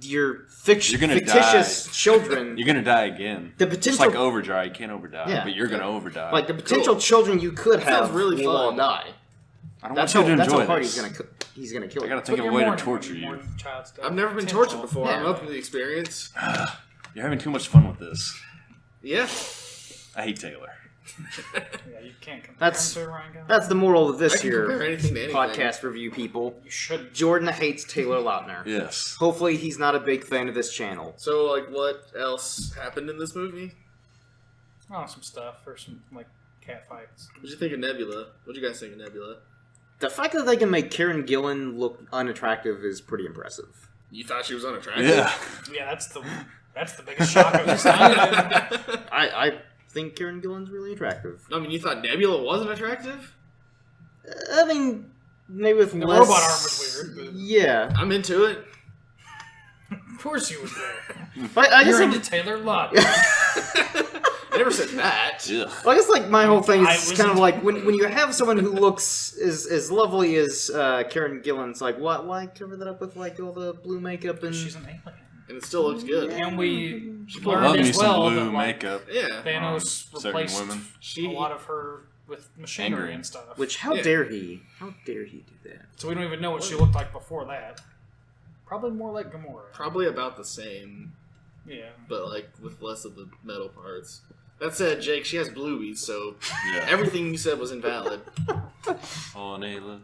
You're gonna
fictitious
die.
children,
You're gonna die again.
the
Just
potential
like Overdry, you can't overdie,
Yeah.
but you're gonna overdie.
like the potential children you could
That sounds
have
really
will all
fun.
die.
I don't
That's
want you to
how
enjoy
hard
this.
he's gonna kill
I
you.
gotta think
Put
of a
your
way to
mourning
torture
when you
you.
mourn child's death.
I've never been
Tenfold.
tortured before.
Yeah.
I'm open to the experience.
You're having too much fun with this.
Yeah.
I hate Taylor.
Yeah, you can't compare
That's-
him to Ryan Gosling.
That's the moral of
I
this
can compare
here
anything to anything.
podcast review, people.
You shouldn't.
Jordan hates Taylor Lautner.
Yes.
Hopefully, he's not a big fan of this channel.
So, like, what else happened in this movie?
Oh, some stuff or some like cat fights.
What'd you think of Nebula? What'd you guys think of Nebula?
The fact that they can make Karen Gillan look unattractive is pretty impressive.
You thought she was unattractive?
Yeah.
Yeah, that's the biggest shock of this night.
I think Karen Gillan's really attractive.
I mean, you thought Nebula wasn't attractive?
I mean, maybe with
The
less...
robot arm was weird, but
Yeah.
I'm into it.
of course you would be.
But I guess
You're
I'm-
into Taylor Lautner.
I never said that.
Ugh.
Well, I guess like my whole thing
I
is
was
kind of
into-
like when you have someone who looks as lovely as Karen Gillan's, like why cover that up with like all the blue makeup and
She's an alien.
And it still looks good.
And we
Love
learned
me
as
some
well
blue
that like,
makeup.
Yeah.
Thanos
on certain
replaced
women.
She,
a lot of her with machinery
Angry.
and stuff.
which how
Yeah.
dare he? How dare he do that?
So we don't even know what she looked like before that. Probably more like Gamora.
probably about the same,
Yeah.
but like with less of the metal parts. That said, Jake, she has bluebies, so
Yeah.
everything you said was invalid.
On a li-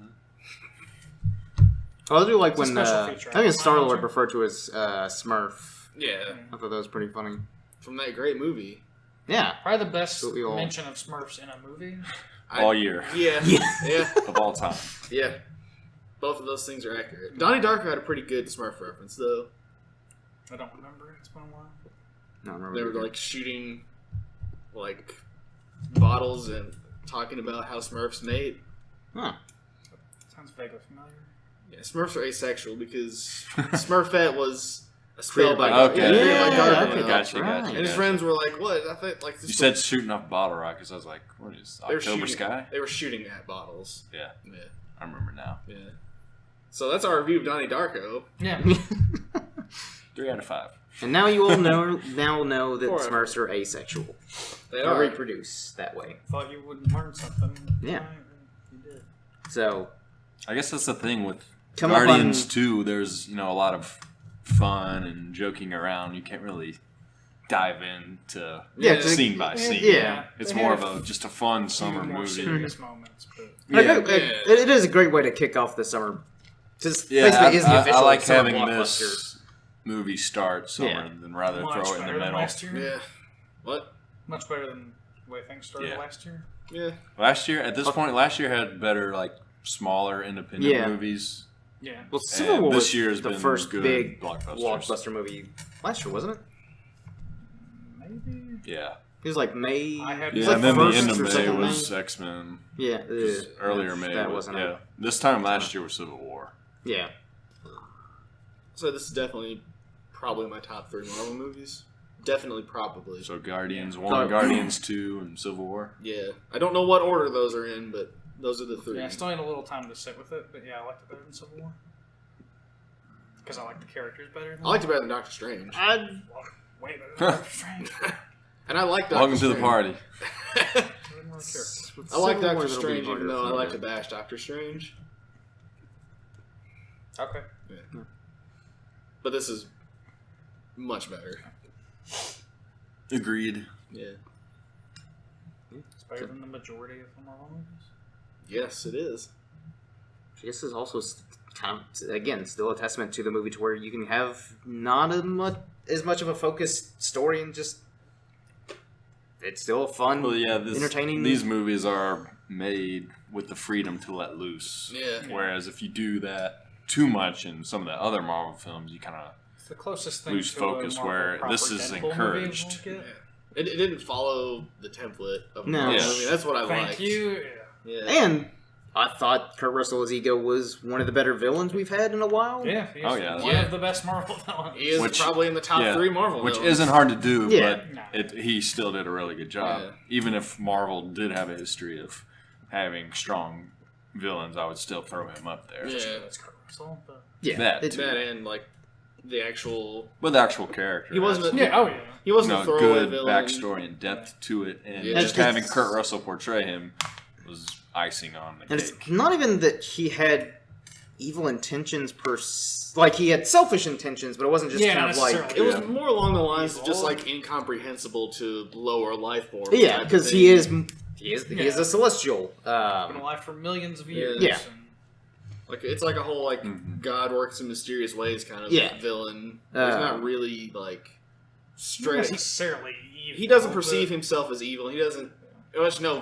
I do like
It's a
when
special feature.
I think it's Star Lord
Mine,
referred to as Smurf.
Yeah,
I thought that was pretty funny.
from that great movie.
Yeah.
Probably the best
What we all-
mention of Smurfs in a movie.
all year
Yeah,
Yeah.
yeah,
of all time.
yeah. Both of those things are accurate. Donnie Darko had a pretty good Smurf reference, though.
I don't remember. It's been a while.
No, I remember
They were
that.
like shooting like bottles and talking about how Smurfs mate.
Huh.
Sounds vaguely familiar.
Yeah, Smurfs are asexual because Smurfette was a
Created
spell
by
by
Okay.
created
Yeah,
by Gargamel.
okay,
Gotcha,
that's
gotcha.
right.
And his
gotcha.
friends were like, "What?" I think like this
You
is
said shooting off bottle rockets. I was like, what is
they were
October
shooting,
Sky?
They were shooting at bottles.
Yeah,
Yeah,
I remember now.
yeah. So that's our review of Donnie Darko.
Yeah.
3 out of 5.
And now you all know that
Forever.
Smurfs are asexual.
They
They
are.
reproduce that way.
Thought you would learn something.
Yeah.
You did.
So
I guess that's the thing with
Come up
Guardians
on-
2. There's a lot of fun and joking around. You can't really dive into
yeah,
Yeah.
scene by scene.
Yeah.
It's
They
more
have
of just a fun
Few
summer
more
movie.
serious moments, but
I
Yeah,
think it is a great way to kick off the summer. Just
yeah.
basically is the
I
official
like
summer
having
blockbuster.
this movie start summer
Yeah.
than rather
much
throw it in the
better than
middle.
last year.
Yeah. What?
Much better than the way things started
Yeah.
last year.
Yeah.
Last year, at this point, last year had better smaller independent
Yeah.
movies.
Yeah.
Well, Civil
And
War
this
was
year's
the
been
first
good
big
blockbusters.
blockbuster movie last year, wasn't it?
Maybe.
Yeah,
It was like May.
I had-
it was
yeah,
like
and then the
first
end of
or
May
second
was X Men.
Yeah,
Earlier May,
That
was,
wasn't
yeah. This time last year was Civil War.
Yeah.
So this is definitely probably my top 3 Marvel movies. Definitely, probably.
So Guardians
Yeah.
1, Guardians 2, and Civil War.
Yeah. I don't know what order those are in, but those are the 3.
Yeah, I still need a little time to sit with it, but yeah, I liked it better than Civil War. Because I like the characters better. Than
I liked it better than Doctor Strange.
Way better than Doctor Strange.
And I like Doctor
Welcome to
Strange.
the party.
I didn't really care.
I like
Civil War,
Doctor
that'll be
Strange
harder
even though I
for
like
me.
to bash Doctor Strange.
Okay.
But this is much better.
Agreed.
Yeah.
It's better than the majority of the Marvel movies.
Yes, it is.
This is also kind of, again, still a testament to the movie to where you can have not as much of a focused story and just it's still a fun,
Well, yeah,
entertaining.
these movies are made with the freedom to let loose.
Yeah.
Whereas if you do that too much in some of the other Marvel films, you kind of
It's the closest thing
lose
to
focus,
a Marvel
where
proper
this is
Deadpool movie
encouraged.
we'll
Yeah.
get.
It didn't follow the template of a
No.
Marvel
Yeah.
movie. That's what I
Thank
liked.
you.
Yeah.
And I thought Kurt Russell's ego was one of the better villains we've had in a while.
Yeah. He's
Oh, yeah.
one
Yeah.
of the best Marvel villains.
He is
Which-
probably in the top
yeah,
3 Marvel
which
villains.
isn't hard to do,
Yeah.
but
No.
he still did a really good job.
Yeah.
Even if Marvel did have a history of having strong villains, I would still throw him up there.
Yeah.
That's Kurt Russell, but
Yeah.
That
It's-
too.
That and like the actual.
With actual character.
He wasn't a-
yeah. Oh yeah.
He wasn't a
no,
throwaway
good
villain.
backstory and depth to it, and
Yeah.
just
And
having
it's-
Kurt Russell portray him was icing on the
And
cake.
it's not even that he had evil intentions like he had selfish intentions, but it wasn't just
Yeah,
kind
not
of like
It was
Yeah.
more along the lines of just
Evil.
like incomprehensible to lower life forms.
yeah,
type of
because
thing.
he is
Yeah.
a celestial.
Been alive for millions of years.
Yeah.
And
Like it's like a whole like
Mhm.
God works in mysterious ways kind of
Yeah.
villain. He's not really like
not
straight.
necessarily evil.
He doesn't perceive
but-
himself as evil. He doesn't. Which no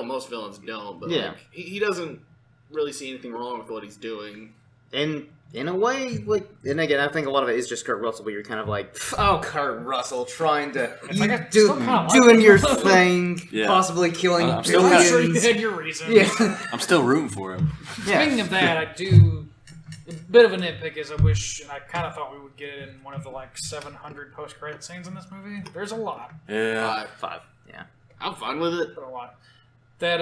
most villains don't. But
Yeah.
like, he doesn't really see anything wrong with what he's doing.
And in a way, like, and again, I think a lot of it is just Kurt Russell, but you're kind of like, oh, Kurt Russell, trying to
It's like I still kinda like
doing
him.
your thing,
Yeah.
possibly killing
I'm still
I'm sure you
billions.
had your reasons.
Yeah,
I'm still rooting for him.
Speaking of that, I do. A bit of a nitpick is I wish, and I kind of thought we would get it in one of the like 700 post-credit scenes in this movie. There's a lot,
Yeah.
five. Yeah,
I'm fine with it.
but a lot. That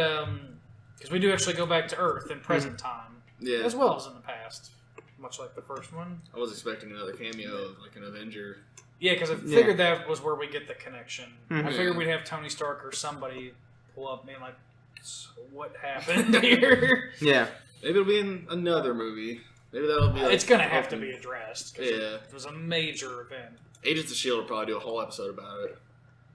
because we do actually go back to Earth in present time,
Yeah.
as well as in the past, much like the first one.
I was expecting another cameo of like an Avenger.
Yeah, because I figured that was where we get the connection.
Mhm.
I figured we'd have Tony Stark or somebody pull up, being like, "So what happened here?"
yeah.
Maybe it'll be in another movie. Maybe that'll be. Like,
It's gonna have to be addressed. 'Cause
Yeah.
it was a major event.
Agents of Shield will probably do a whole episode about it.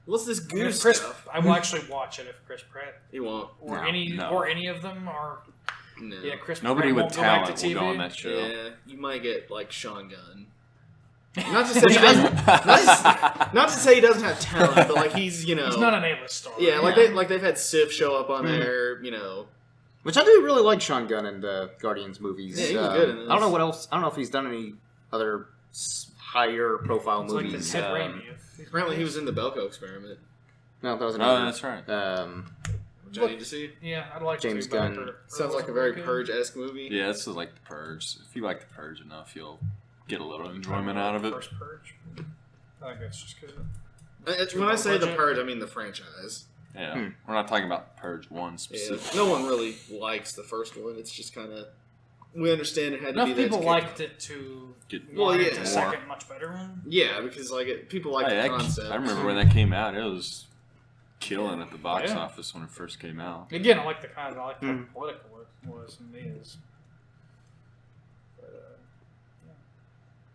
What's this
And
goose
if Chris,
stuff?
I will actually watch it if Chris Pratt
He won't.
or
No,
any
no.
or any of them are.
No.
Yeah, Chris.
Nobody
Pratt
with
won't go back
talent
to
will
TV.
go on that show.
Yeah, you might get like Sean Gunn. Not to say he doesn't. Not to say he doesn't have talent, but like he's
He's not an A-list star.
Yeah, like they've had Sif show up on there. You know.
Which I do really like Sean Gunn in the Guardians movies.
Yeah, he was good in this.
I don't know what else. I don't know if he's done any other higher profile
It's like the
movies.
Ted Raimi of these
Apparently, he
movies.
was in the Belko Experiment,
No, that was
Oh,
another.
that's right.
which I need to see.
Yeah, I'd like
James
to. but I
Gunn.
heard it
Sounds like a
wasn't
very
good.
Purge-esque movie.
Yeah, it's like the Purge. If you like the Purge enough, you'll get a little enjoyment out of it.
First Purge. I think that's just because.
When I say the
Budget.
Purge, I mean the franchise.
Yeah, we're not talking about Purge 1
Yeah.
specifically.
No one really likes the first one. It's just kind of we understand it had to
Enough
be that
people
to
liked it to
Get
Well,
warrant
yeah.
a second much better one.
Yeah, because like people like
Hey,
the concept.
I remember when that came out. It was killing at the box
Yeah.
office when it first came out.
Again, I like the kind of how political it was and is. But,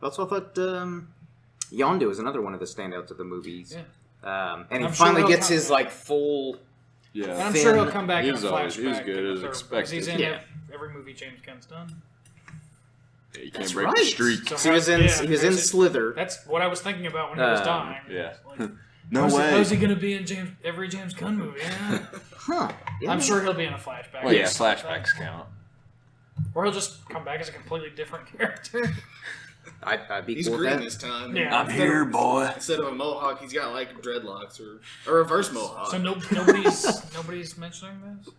Also, I thought Yondu is another one of the standouts of the movies.
Yeah.
And he
I'm sure
finally
he'll
gets
come
his
back.
like full.
and
Yeah,
I'm
Finn-
sure he'll come back
he
in a
was always-
flashback.
he was good
in the
as
third,
expected.
because He's in
Yeah.
every movie James Gunn's done.
you can't
That's
break
right.
the streak.
So
So he was in.
yeah,
he was in
that's it.
Slither.
That's what I was thinking about when he was dying.
Yeah.
Like,
No
how's
way.
How's he going to be in every James Gunn movie? Yeah.
Huh. Yeah.
I'm sure he'll be in a flashback.
Well, yeah,
or something.
flashbacks count.
Or he'll just come back as a completely different character.
I'd be
He's
cool with
green
that.
this time.
Yeah.
I'm here, boy.
Instead of a mohawk, he's got like dreadlocks or a reverse mohawk.
So nobody's mentioning this.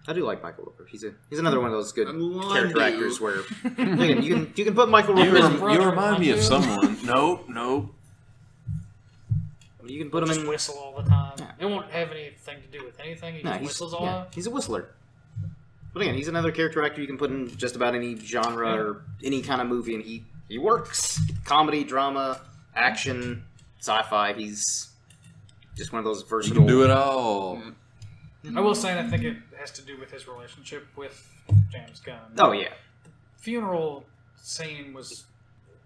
I do like Michael Rooker. He's another one of those good
I'm lying
character
to you.
actors where again, you can put Michael
You,
Rooker.
brother
you remind me of
Rondo.
someone. Nope.
You can put him
Just
in.
whistle all the time.
Yeah.
It won't have anything to do with anything. He
No,
just
he's
whistles a
yeah,
lot.
he's a whistler. But again, he's another character actor you can put in just about any genre or any kind of movie, and he works. Comedy, drama, action, sci-fi. He's just one of those
You
versatile.
can do it all.
I will say, I think it has to do with his relationship with James Gunn.
Oh yeah,
Funeral scene was.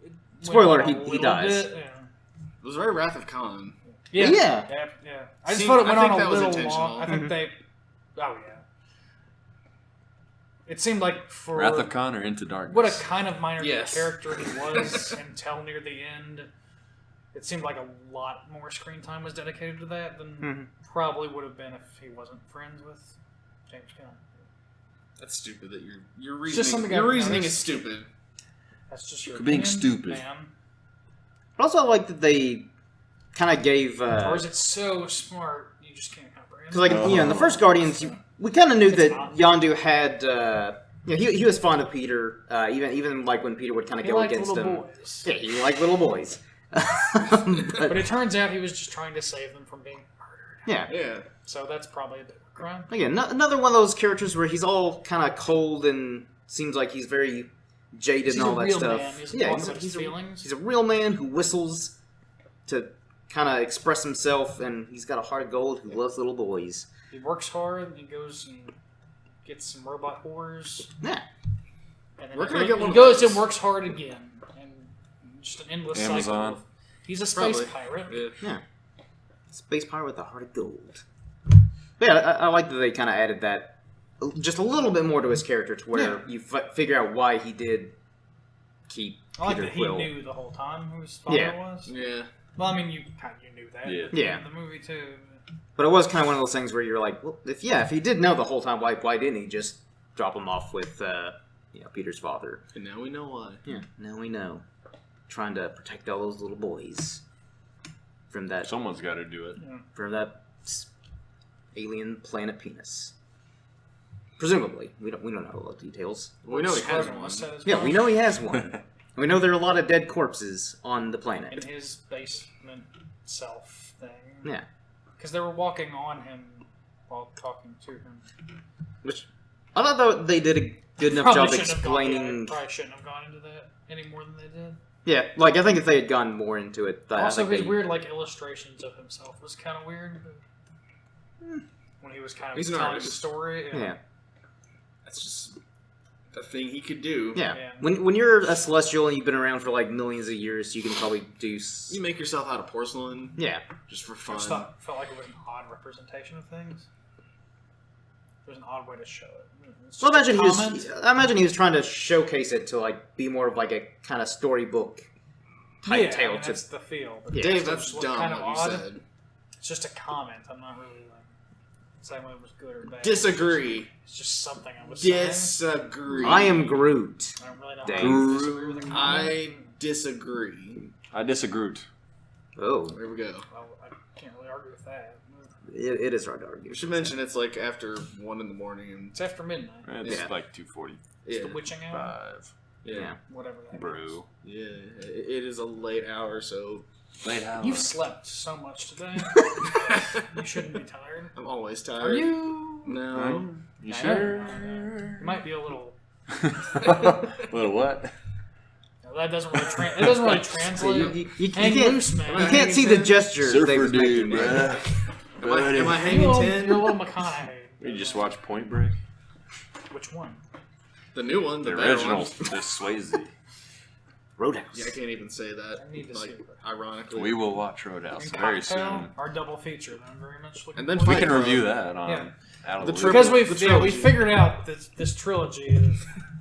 it went
Spoiler,
on a
he
little
dies.
bit,
It was very Wrath of Khan.
Yeah.
Yeah.
Yeah. I just
See,
thought it
I
went
think
on a
that was
little
intentional.
long. I think they. Oh yeah. It seemed like for
Wrath of Khan or Into Darkness?
what a kind of minor
Yes.
character he was until near the end. It seemed like a lot more screen time was dedicated to that than
Mhm.
probably would have been if he wasn't friends with James Gunn.
That's stupid. That your
It's just
reasoning.
something
Your
I've
reasoning is
noticed.
stupid.
That's just your
Being
opinion,
stupid.
man.
But also, I like that they kind of gave.
Or is it so smart you just can't comprehend?
Because, like, you know, in the first Guardians, we kind of knew that
not.
Yondu had, you know, he was fond of Peter, even like when Peter would kind of
He
go
liked
against
little
him.
boys.
Yeah, he liked little boys.
But
but,
it turns out he was just trying to save them from being murdered.
yeah,
Yeah.
So that's probably a bit of a crime.
again, another one of those characters where he's all kind of cold and seems like he's very jaded
He's
and all
a
that
real
stuff.
man. He doesn't
Yeah,
talk
he's
about his feelings.
he's a real man who whistles to kind of express himself, and he's got a heart of gold who loves little boys.
He works hard and he goes and gets some robot whores.
Yeah.
And then
Where
he
can I
goes,
get one
he
of
goes
those?
and works hard again. And just an endless
Amazon.
cycle. He's a space
Probably.
pirate.
Yeah.
Space pirate with a heart of gold. But yeah, I like that they kind of added that just a little bit more to his character, to where you figure out why he did keep
I like
Peter
that he
Quill.
knew the whole time who his father
Yeah.
was.
Yeah.
Well, I mean, you knew that.
Yeah.
at the
Yeah.
end of the movie too.
But it was kind of one of those things where you're like, well, if he did know the whole time, why didn't he just drop him off with Peter's father.
And now we know why.
Yeah, now we know. Trying to protect all those little boys from that
Someone's got to do it.
Alien planet penis. Presumably, we don't know all the details.
We know he has
Scarlet
one.
was set as
Yeah,
well.
we know he has one. We know there are a lot of dead corpses on the
In
planet.
his basement self thing.
Yeah,
Because they were walking on him while talking to him.
which I thought though they did a good enough
Probably
job
shouldn't have gone-
explaining.
probably shouldn't have gone into that any more than they did.
Yeah, like I think if they had gone more into it, I
Also,
think
his
they-
weird illustrations of himself was kind of weird. When he was kind of
He's an
telling the
artist.
story.
Yeah,
That's just a thing he could do.
yeah.
Yeah.
When you're a celestial and you've been around for like millions of years, you can probably do.
You make yourself out of porcelain
Yeah,
just for
I
fun.
just felt like it was an odd representation of things. There's an odd way to show it. It's
well,
just a
imagine
comment.
I imagine he was trying to showcase it to like be more of like a kind of storybook type
Yeah,
tale
I mean,
to.
that's the feel. But
Yeah.
Dave,
it
that's
just looked
dumb
kind of
what you
odd.
said.
It's just a comment. I'm not really like saying whether it was good or bad.
Disagree.
It's just something I was saying.
Disagree.
I am Groot.
I don't really know
Dave.
how to disagree with a comment.
I disagree.
I disagree.
Oh,
There we go.
Well, I can't really argue with that.
it is hard to argue.
We should mention it's like after 1 in the morning and
It's after midnight.
It's
Yeah.
like 2:45.
It's
yeah,
the witching hour.
yeah,
Whatever that is.
Brew.
yeah. It is a late hour, so
Late hour.
You've slept so much today. You shouldn't be tired.
I'm always tired.
Are you?
No.
You
I
sure?
know. You might be a little.
Little what?
No, that doesn't really. It doesn't really translate.
You
Hang
can't,
loose, man.
you can't see the gesture
Surfer
Dave was
dude,
making.
bruh.
Am I
You're
hanging
a little
10?
McConaughey.
You just watch Point Break?
Which one?
The new one, the
The
better
original,
one.
the Swayze.
Roadhouse.
Yeah, I can't even say that.
I need to
like,
see it.
ironically.
We will watch Roadhouse
And
very
Cocktail,
soon.
our double feature. That I'm very much looking
And then
forward
We
to.
can review that on
Yeah.
Out of
The
the
tri-
Loop.
Because we
The trilogy.
figured out that this trilogy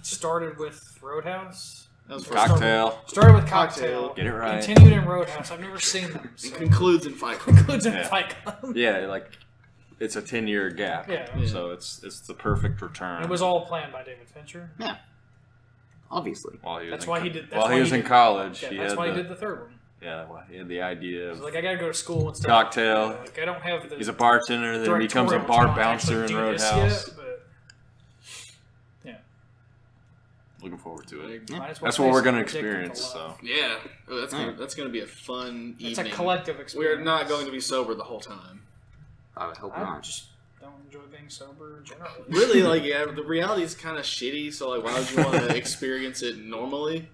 started with Roadhouse.
That was first.
Cocktail.
Started with Cocktail.
Get it right.
Continued in Roadhouse. I've never seen them. So.
It concludes in Fight Club.
Concludes in
Yeah.
Fight Club.
Yeah, like it's a 10-year gap.
Yeah.
So it's the perfect return.
It was all planned by David Fincher.
Obviously.
while he was
That's
in
why
co-
he did. That's
while
why
he was in
did-
college.
Yeah,
he
that's
had
why
the,
he did the third one.
Yeah, well, he had the idea
He was
of
like, I gotta go to school and stuff.
Cocktail.
Like, I don't have the.
he's a bartender, then becomes a
directorial
bar
talent to
bouncer in
actually do this
Roadhouse.
yet, but
Looking forward to it.
might as well
That's what we're
face
gonna
it, addicted to
experience.
love.
So
Yeah. Oh, that's gonna be a fun
It's a
evening.
collective experience.
We're not going to be sober the whole time.
I would hope
I
not.
just don't enjoy being sober generally.
Really, like, yeah, the reality is kind of shitty. So, like, why would you want to experience it normally?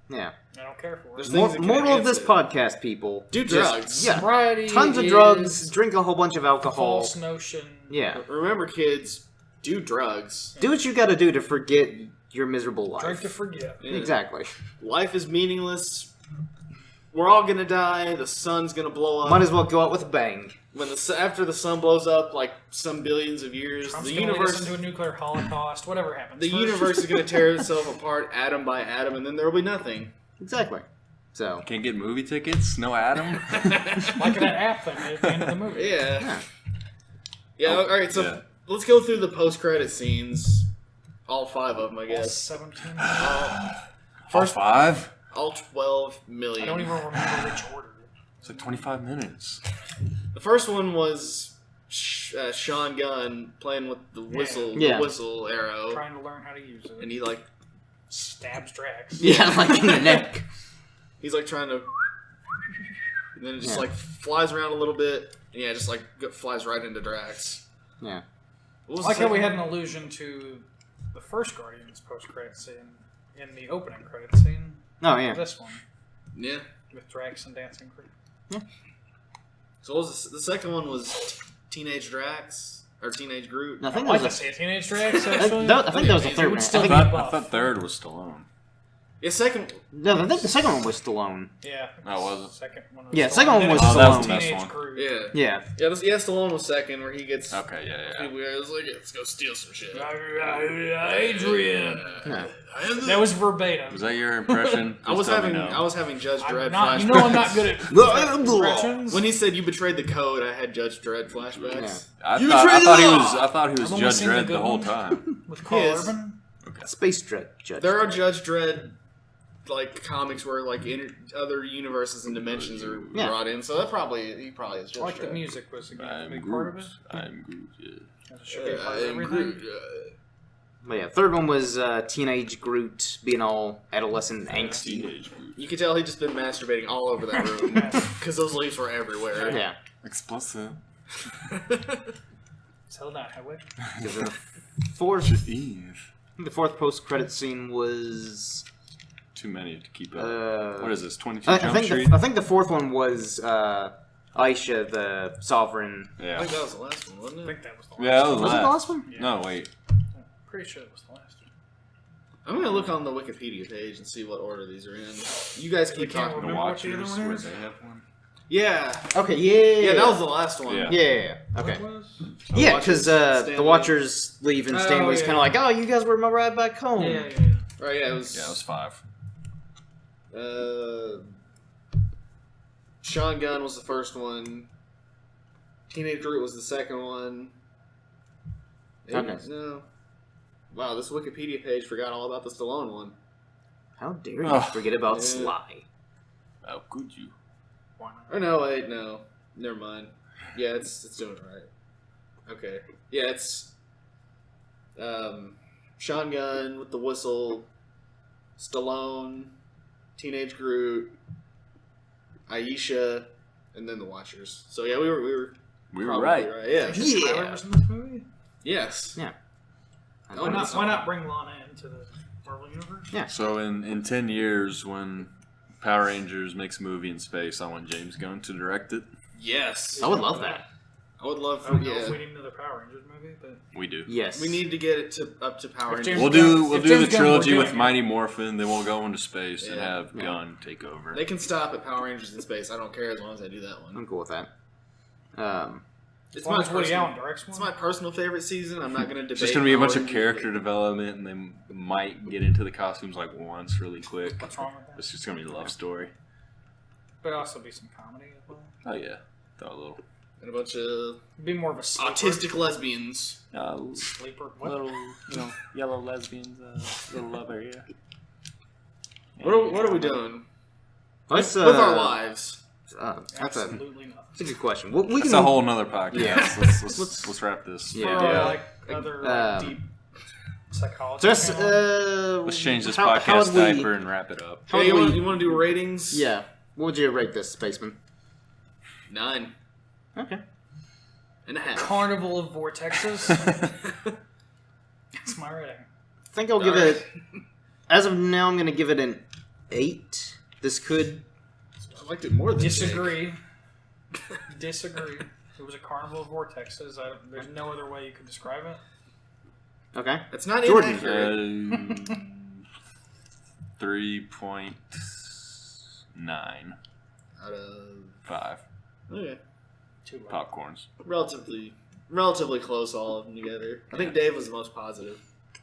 Yeah.
I don't care for
There's
it.
things that can
Moral of
enhance
this
it.
podcast, people.
Do
just-
drugs.
Yeah.
Sobriety
Tons of
is
drugs. Drink a whole bunch of
a
alcohol.
false notion.
Yeah.
Remember, kids, do drugs.
Do what you got to do to forget your miserable life.
Drink to forget.
Yeah.
Exactly.
Life is meaningless. We're all gonna die. The sun's gonna blow up.
Might as well go out with a bang.
When after the sun blows up, like some billions of years,
Trump's
the
gonna lead us
universe,
into a nuclear holocaust. Whatever happens.
the
first.
universe is gonna tear itself apart atom by atom, and then there will be nothing.
Exactly. So.
can't get movie tickets. No Adam.
like that app thing at the end of the movie.
Yeah.
Yeah.
Yeah. All right. So
Yeah.
let's go through the post-credit scenes. All 5 of them, I
All
guess.
17.
First 5.
All 12 million.
I don't even remember which order.
It's like 25 minutes.
The first one was Sean Gunn playing with the whistle,
Yeah.
the whistle arrow,
Trying to learn how to use it.
and he like
Stabs Drax.
Yeah, like in the neck.
he's like trying to, and then it just
Yeah.
like flies around a little bit, and yeah, just like flies right into Drax.
Yeah.
What was
I like
the
how we had
second
an allusion to the first Guardians post-credit scene in the opening credit scene.
Oh, yeah.
This one
one? Yeah.
with Drax and Dancing Creep.
So what was the second one was Teenage Drax or Teenage Groot.
I think
I'd
that
like
was
to see a Teenage Drax.
I
Actually,
think that was the
It
third
would
one.
still
I
be
think,
buff.
I thought third was Stallone.
Yeah, second.
no, I think the second one was Stallone.
Yeah.
Oh, was it?
Second one.
Yeah,
Stallone.
second one
Then it
was
Oh, that was
Stallone.
the best
Teenage
one.
Groot.
Yeah.
Yeah.
Yeah, Stallone was second, where he gets.
Okay, yeah.
It was like, let's go steal some shit.
Adrian.
Yeah.
That was verbatim.
Was that your impression?
I was
Just tell me
having
no.
I was having Judge Dredd
I'm not.
flashbacks.
You know, I'm not good at impressions.
When he said you betrayed the code, I had Judge Dredd flashbacks.
I
You
thought
betrayed the law!
he was
I've only
Judge
seen the
Dredd
good
the whole
one.
time.
with Carl
Yes.
Urban.
Okay.
Space Judge.
There are Judge Dredd like comics where like other universes and dimensions are
Yeah.
brought in, so he probably is Judge
Like the
Dredd.
music was a
I'm
big part of it.
Groot. I'm Groot. Yeah.
It should be part of
I'm
everything.
Groot,
But yeah, third one was teenage Groot being all adolescent angsty.
Teenage Groot.
You could tell he just been masturbating all over that room because those leaves were everywhere.
Yeah.
Explicit.
Tell that, Howard.
The fourth, the fourth post-credit scene was.
Too many to keep up. What is this? 22
I
Jump
think
Street?
I think the fourth one was Aisha, the Sovereign.
I
Yeah.
think that was the last one, wasn't
I
it?
think that was the last
Yeah, that was
Was it the last one?
Yeah.
No, wait.
Pretty sure it was the last one.
I'm gonna look on the Wikipedia page and see what order these are in. You guys keep
can't
talking.
The
remember what the other
Watchers,
one
where
is?
they have one.
Yeah,
Okay, yeah.
yeah, that was the last one.
Yeah.
Yeah. Okay.
What was?
Yeah, because
Stanley.
the Watchers leave and
Oh,
Stanley's
yeah.
kind of like, "Oh, you guys were my ride back home."
Yeah.
Right, yeah, it was.
Yeah, it was 5.
Sean Gunn was the first one. Teenage Groot was the second one.
Okay.
No. Wow, this Wikipedia page forgot all about the Stallone one.
How dare you
Oh.
forget about
Yeah.
Sly?
How could you?
Why not?
Or no, wait, no. Never mind. Yeah, it's doing it right. Okay. Yeah, it's Sean Gunn with the whistle, Stallone, Teenage Groot, Aisha, and then the Watchers. So yeah, we were
We were
probably
right.
Yeah.
Yeah.
Tyler was in this movie.
Yes.
Yeah.
Oh,
Why not bring Lana into the Marvel universe?
Yeah.
So in 10 years, when Power Rangers makes a movie in space, I want James Gunn to direct it.
Yes.
I would love that.
I would love
I
for
don't know if we
yeah.
need another Power Rangers movie, but
We do.
Yes.
We need to get it up to Power
If
Rangers.
James
We'll
Gunn-
do
if
the
James Gunn were
trilogy
doing
with
it-
Mighty Morphin. Then we'll go into space and
Yeah.
have Gunn take over.
They can stop at Power Rangers in space. I don't care as long as I do that one.
I'm cool with that.
It's
as long
my
as Woody
personal,
Allen directs one.
it's my personal favorite season. I'm not going to debate.
It's just gonna be a bunch
Power
of
Rangers.
character development, and they might get into the costumes like once, really quick.
What's wrong with that?
It's just gonna be a love story.
But also be some comedy as well.
Oh yeah, throw a little,
And a bunch of
Be more of a sleeper.
autistic lesbians.
Sleeper. What?
little, yellow lesbians, little love area.
What are we doing
let's,
with our lives?
That's
Absolutely nothing.
a good question. We
That's
can,
a whole nother podcast.
Yeah.
Let's wrap this.
Yeah.
For,
Yeah.
like other deep psychology.
Just,
channel.
Let's change this
how
podcast
would we-
diaper and wrap it up.
How
Hey,
would
you
we-
want to do ratings?
Yeah. What would you rate this, Spaceman?
9.5.
Okay.
Carnival of Vortexes. That's my rating.
I think I'll give it. As of now, I'm going to give it an 8. This could.
I liked it more than
Disagree. Disagree. It was a carnival of vortexes. There's no other way you could describe it.
Okay.
It's not
Jordan.
inaccurate.
3.9.
Out of
5
okay,
Too low.
popcorns.
relatively close, all of them together. I think Dave was the most positive.
I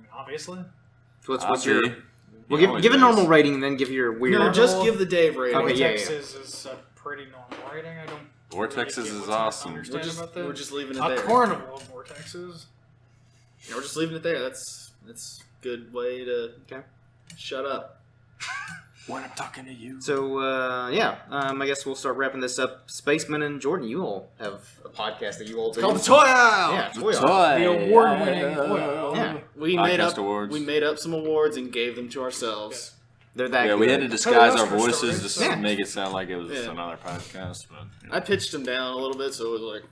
mean, obviously.
So what's your?
Obvi.
Well,
He always
give a
is.
normal rating and then give your weird.
No, just give the Dave rating.
Okay, yeah,
Vortexes is a pretty normal rating. I don't.
Vortexes
really get
is
what's not
awesome.
Understand about that.
We're just leaving it
a
there.
carnival of vortexes.
Yeah, we're just leaving it there. That's good way to
Okay.
shut up.
When I'm talking to you.
So I guess we'll start wrapping this up. Spaceman and Jordan, you all have a podcast that you all do.
It's called the Toy Owl.
Yeah, Toy Owl.
The award-winning Toy
Yeah.
We
Podcast
made
awards.
up some awards and gave them to ourselves.
They're that.
Yeah,
good.
we had to disguise our
Oscar
voices
stories.
just
Yeah.
to make it sound like it was
Yeah.
another podcast. But
I pitched them down a little bit, so it was like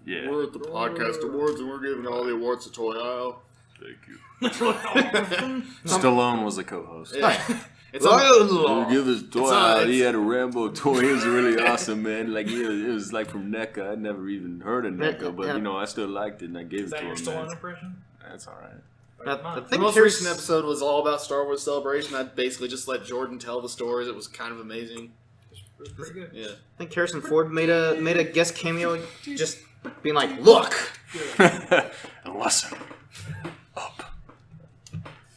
Yeah.
we're at the podcast awards and we're giving all the awards to Toy Owl.
thank you. Stallone was the co-host.
Yeah. It's
We'll give this toy
It's
out.
on-
He had a Rambo toy. It was really awesome, man. Like it was like from NECA. I'd never even heard of NECA, but I still liked it and I gave
Is
it
that
to
your
him.
Stallone
Man.
impression?
That's all right.
I
The
think
most
here's-
recent episode was all about Star Wars Celebration. I basically just let Jordan tell the stories. It was kind of amazing.
It was pretty good.
Yeah.
I think Harrison Ford made a guest cameo, just being like, "Look."
And listen up.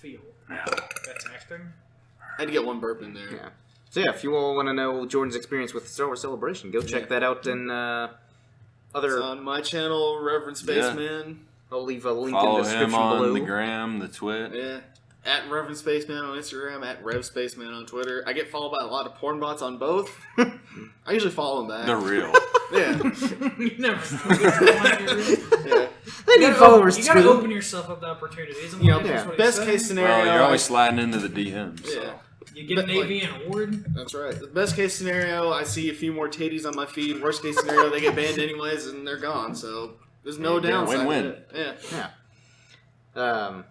Feel.
Yeah.
That's acting.
I had to get one burp in there.
Yeah. So yeah, if you all want to know Jordan's experience with Star Wars Celebration, go check that out. And
It's
other
on my channel, Reverend Spaceman.
I'll leave a link
Follow
in the
him
description
on
below.
the gram, the twit.
Yeah. At Reverend Spaceman on Instagram, at Rev Spaceman on Twitter. I get followed by a lot of porn bots on both. I usually follow them back.
They're real.
Yeah.
You never know.
Yeah.
They need followers
You
too.
gotta open yourself up to opportunities. And
You know,
that's
yeah.
what he
best
said.
case scenario.
Well, you're always sliding into the DMs. So.
Yeah.
You get an
But, like-
AV award.
That's right. The best case scenario, I see a few more titties on my feed. Worst case scenario, they get banned anyways and they're gone. So there's no
Yeah,
downside.
win-win.
To it. Yeah.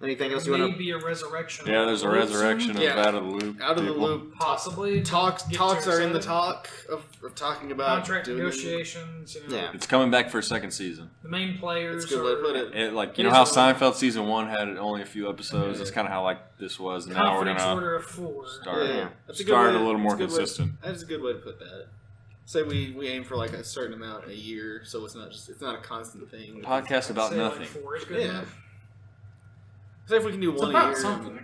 Anything else you want to?
Maybe a resurrection.
Yeah, there's a
Loop
resurrection of
Yeah.
Out of the Loop.
Out of the
people.
loop.
Possibly.
Talks
Get
talks
too
are in the
excited.
talk of talking about
Contract
doing
negotiations. You know,
Yeah.
It's coming back for a second season.
The main players.
That's a good way to put
are-
it.
It, like,
It
you know
is
how
a-
Seinfeld season 1 had only a few episodes? That's kind of how like this was. And now we're
Confidence
gonna
order of 4.
start,
Yeah.
That's a good
start
way-
a little more
that's a good way-
consistent.
That's a good way to put that. Say we aim for like a certain amount a year, so it's not a constant thing.
Podcast about
Say
nothing.
Like 4 is good
Yeah.
enough.
Say if we can do
It's
one a
about
year.
something.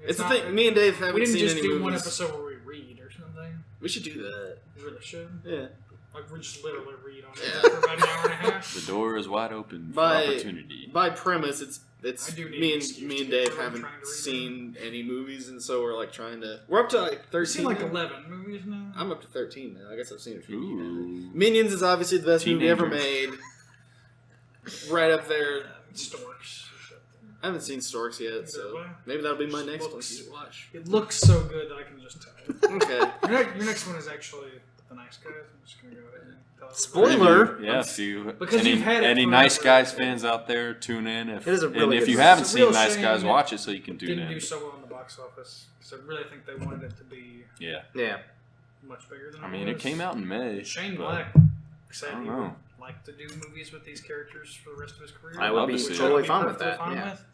It's the
not-
thing. Me and Dave haven't
We didn't
seen
just
any
do
movies.
one episode where we read or something.
We should do that.
We really should.
Yeah.
Like we just literally read on it
Yeah.
for about an hour and a half.
The door is wide open for
By-
opportunity.
By premise, it's
I do need
me
an
and
excuse
me
to
and
get
Dave
through. I'm
haven't
trying to read
seen any movies, and so we're like trying to. We're up to like 13.
We've seen like
now.
11 movies now.
I'm up to 13 now. I guess I've seen a few.
Ooh.
Minions is obviously the best movie ever
Teenagers.
made. Right up there.
Storks.
I haven't seen Storks yet, so maybe that'll be my next one
Looks-
to watch.
It looks so good that I can just tell you.
Okay.
Your next one is actually The Nice Guys. I'm just gonna go ahead and tell you.
Spoiler.
Yeah, if you
Because
any,
you've had it
any
forever.
Nice Guys fans out there, tune in. If
It is a really
and if
good
you
movie.
haven't
It's a
seen
real
Nice
shame
Guys,
it
watch it so you can tune
Didn't
in.
do so well in the box office because I really think they wanted it to be
Yeah,
Yeah.
much bigger than
I
it
mean
was.
it came out in May.
Shane
but
Black said
I don't
he
know.
would like to do movies with these characters for the rest of his career.
I
would
would be
be see
totally
it.
fine with
Perfectly
that.
fine
Yeah.
with.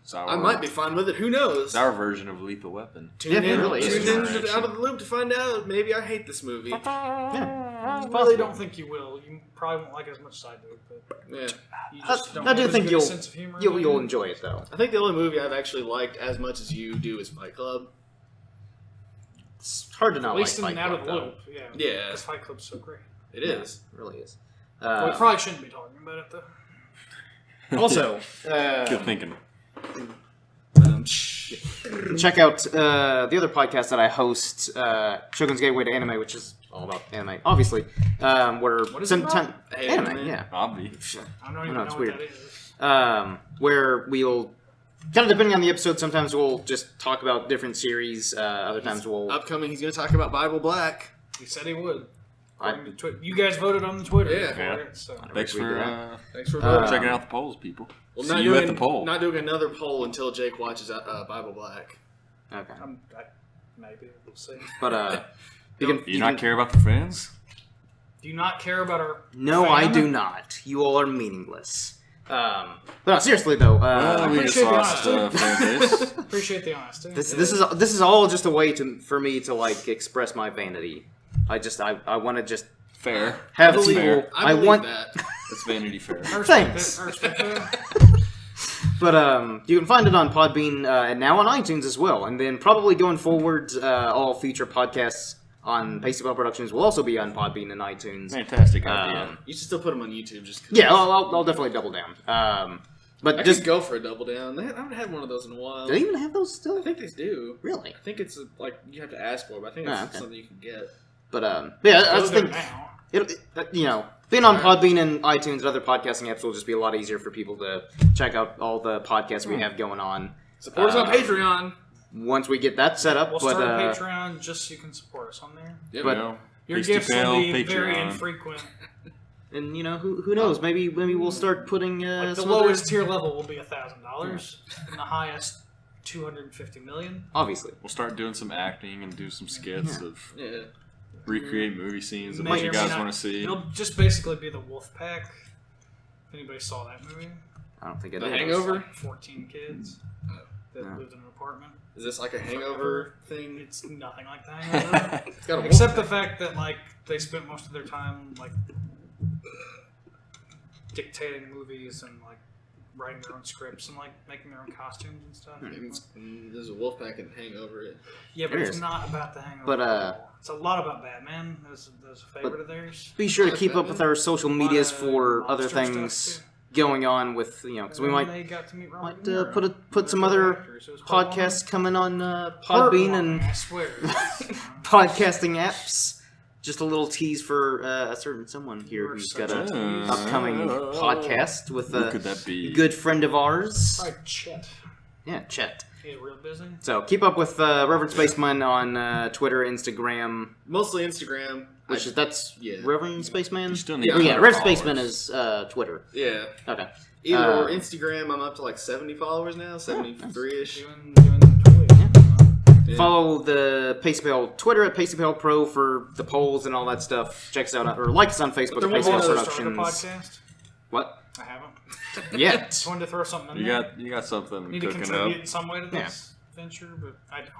It's our,
I might be fine with it. Who knows?
It's our version of Lethal Weapon.
Tune
Yeah,
in,
it really is.
tune in to Out of the Loop to find out. Maybe I hate this movie.
I really don't think you will. You probably won't like it as much as I do, but
Yeah.
you just don't
I do
have as
think
good a sense of humor.
you'll enjoy it though.
I think the only movie I've actually liked as much as you do is Fight Club.
It's hard to not
At least
like
in
Fight
Out
Club,
of the
though.
Loop. Yeah.
Yeah.
Because Fight Club's so great.
It is.
It really is.
We probably shouldn't be talking about it though.
Also,
Good thinking.
check out the other podcast that I host, Shogun's Gateway to Anime, which is all about anime, obviously. Where
What is it about?
anime,
Anime.
yeah.
Obvious.
I don't even
know,
know
it's
what
weird.
that is.
Where we'll kind of depending on the episode. Sometimes we'll just talk about different series. Other times we'll.
Upcoming, he's going to talk about Bible Black.
He said he would.
I-
According to you guys voted on the Twitter
Yeah.
for
Yeah.
it, so.
Thanks
we
for
do that.
Thanks for voting.
checking out the polls, people.
Well,
See you at the poll.
Not doing another poll until Jake watches Bible Black.
Okay,
Maybe we'll see.
but you can.
Do you not care about the fans?
Do you not care about our?
No,
fan?
I do not. You all are meaningless. But no, seriously though,
We just
appreciate the
lost
honesty.
fan base.
Appreciate the honesty.
this is all just a way for me to like express my vanity. I want to just
Fair.
have
That's
people.
fair.
I believe
want.
that.
That's Vanity Fair.
I respect
Thanks.
that. I respect that.
But you can find it on Podbean and now on iTunes as well. And then probably going forward, all future podcasts on Pasty Bell Productions will also be on Podbean and iTunes.
Fantastic idea.
You should still put them on YouTube just 'cause.
Yeah, I'll definitely double down. But
I
just
just go for a double down. I haven't had one of those in a while.
do they even have those still?
I think they do.
Really?
I think it's like you have to ask for it, but I think it's
okay.
something you can get.
But yeah, I just
Go there
think
now.
being on Podbean and iTunes and other podcasting apps will just be a lot easier for people to check out all the podcasts we have going on.
Support us on Patreon.
Once we get that set up,
We'll
but
start a Patreon just so you can support us on there.
Yep.
But-
know,
Your
Pasty
gifts
Bell,
will be very
Patreon.
infrequent.
and who knows? Maybe we'll start putting
Like the
some other-
lowest tier level will be $1,000, and the highest $250 million.
obviously.
We'll start doing some acting and do some skits of
Yeah.
recreate movie scenes and
May
what
or
you
may
guys
not-
want to see.
It'll just basically be the Wolf Pack. If anybody saw that movie,
I don't think it
The
is.
Hangover?
like 14 kids that
No.
lived in an apartment.
Is this like a hangover thing?
It's nothing like the Hangover.
It's got a
Except the fact that like they spent most of their time like dictating movies and like writing their own scripts and like making their own costumes and stuff.
There's a wolf pack in Hangover.
Yeah, but
There
it's
is.
not about the Hangover.
But,
at all. It's a lot about Batman. That's a favorite of theirs.
Be sure to
Like
keep up
Batman.
with our social medias for
Monster
other
stuff,
things
too.
going on with because we might
They got to meet Robert
might
De Niro.
put some
One of
other
the directors. It was quite
podcasts coming on Podbean
Heartwarming,
and
I swear.
podcasting apps. Just a little tease for a certain someone here
You're
who's
such
got
a
a
tease.
upcoming podcast with
Who
a
could that be?
good friend of ours.
Probably Chet.
Yeah, Chet.
He's real busy.
So keep up with Reverend Spaceman on Twitter, Instagram,
Mostly Instagram.
which is that's
yeah.
Reverend Spaceman.
You still need
Oh, yeah,
100
Rev
followers.
Spaceman is Twitter.
Yeah.
Okay.
Either or
Uh,
Instagram, I'm up to like 70 followers now, 73-ish.
Doing toys.
Yeah.
Follow the Pacey Twitter at Pacey Pro for the polls and all that stuff. Check us out or like us on Facebook
There
at
won't
Pacey
be another
Productions.
podcast.
What?
I haven't.
Yet.
Just wanted to throw something in
You
there.
got something
Need to
cooking
contribute
up.
in some way to this venture, but I don't.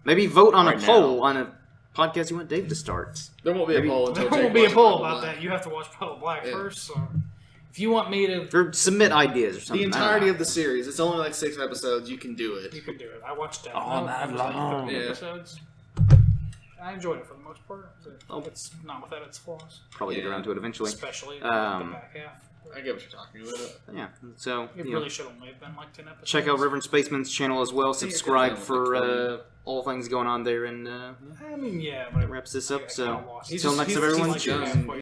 Maybe vote on
Right
a
now.
poll on a podcast you want Dave to start.
There won't be
Maybe-
a poll until
There
Jake
won't be a
watches
poll
Puddle
about
Black.
that. You have to watch Puddle Black
Yeah.
first. So if you want me to,
Or submit ideas or something.
The
I don't
entirety
know.
of the series. It's only like 6 episodes. You can do it.
you can do it. I watched that.
All night long.
Yeah.
Episodes. I enjoyed it for the most part. But it's not without its flaws,
Probably get
Yeah.
around to it eventually.
especially
Um,
the back half.
I get what you're talking about.
Yeah. So
It
you know,
really should only have been like 10 episodes.
check out Reverend Spaceman's channel as well.
think it's
Subscribe
gonna be
for
like
all things going on there, and
I mean, yeah, but
that wraps this up.
I
So
kinda lost.
until next time, everyone.
like
Cheers.
halfway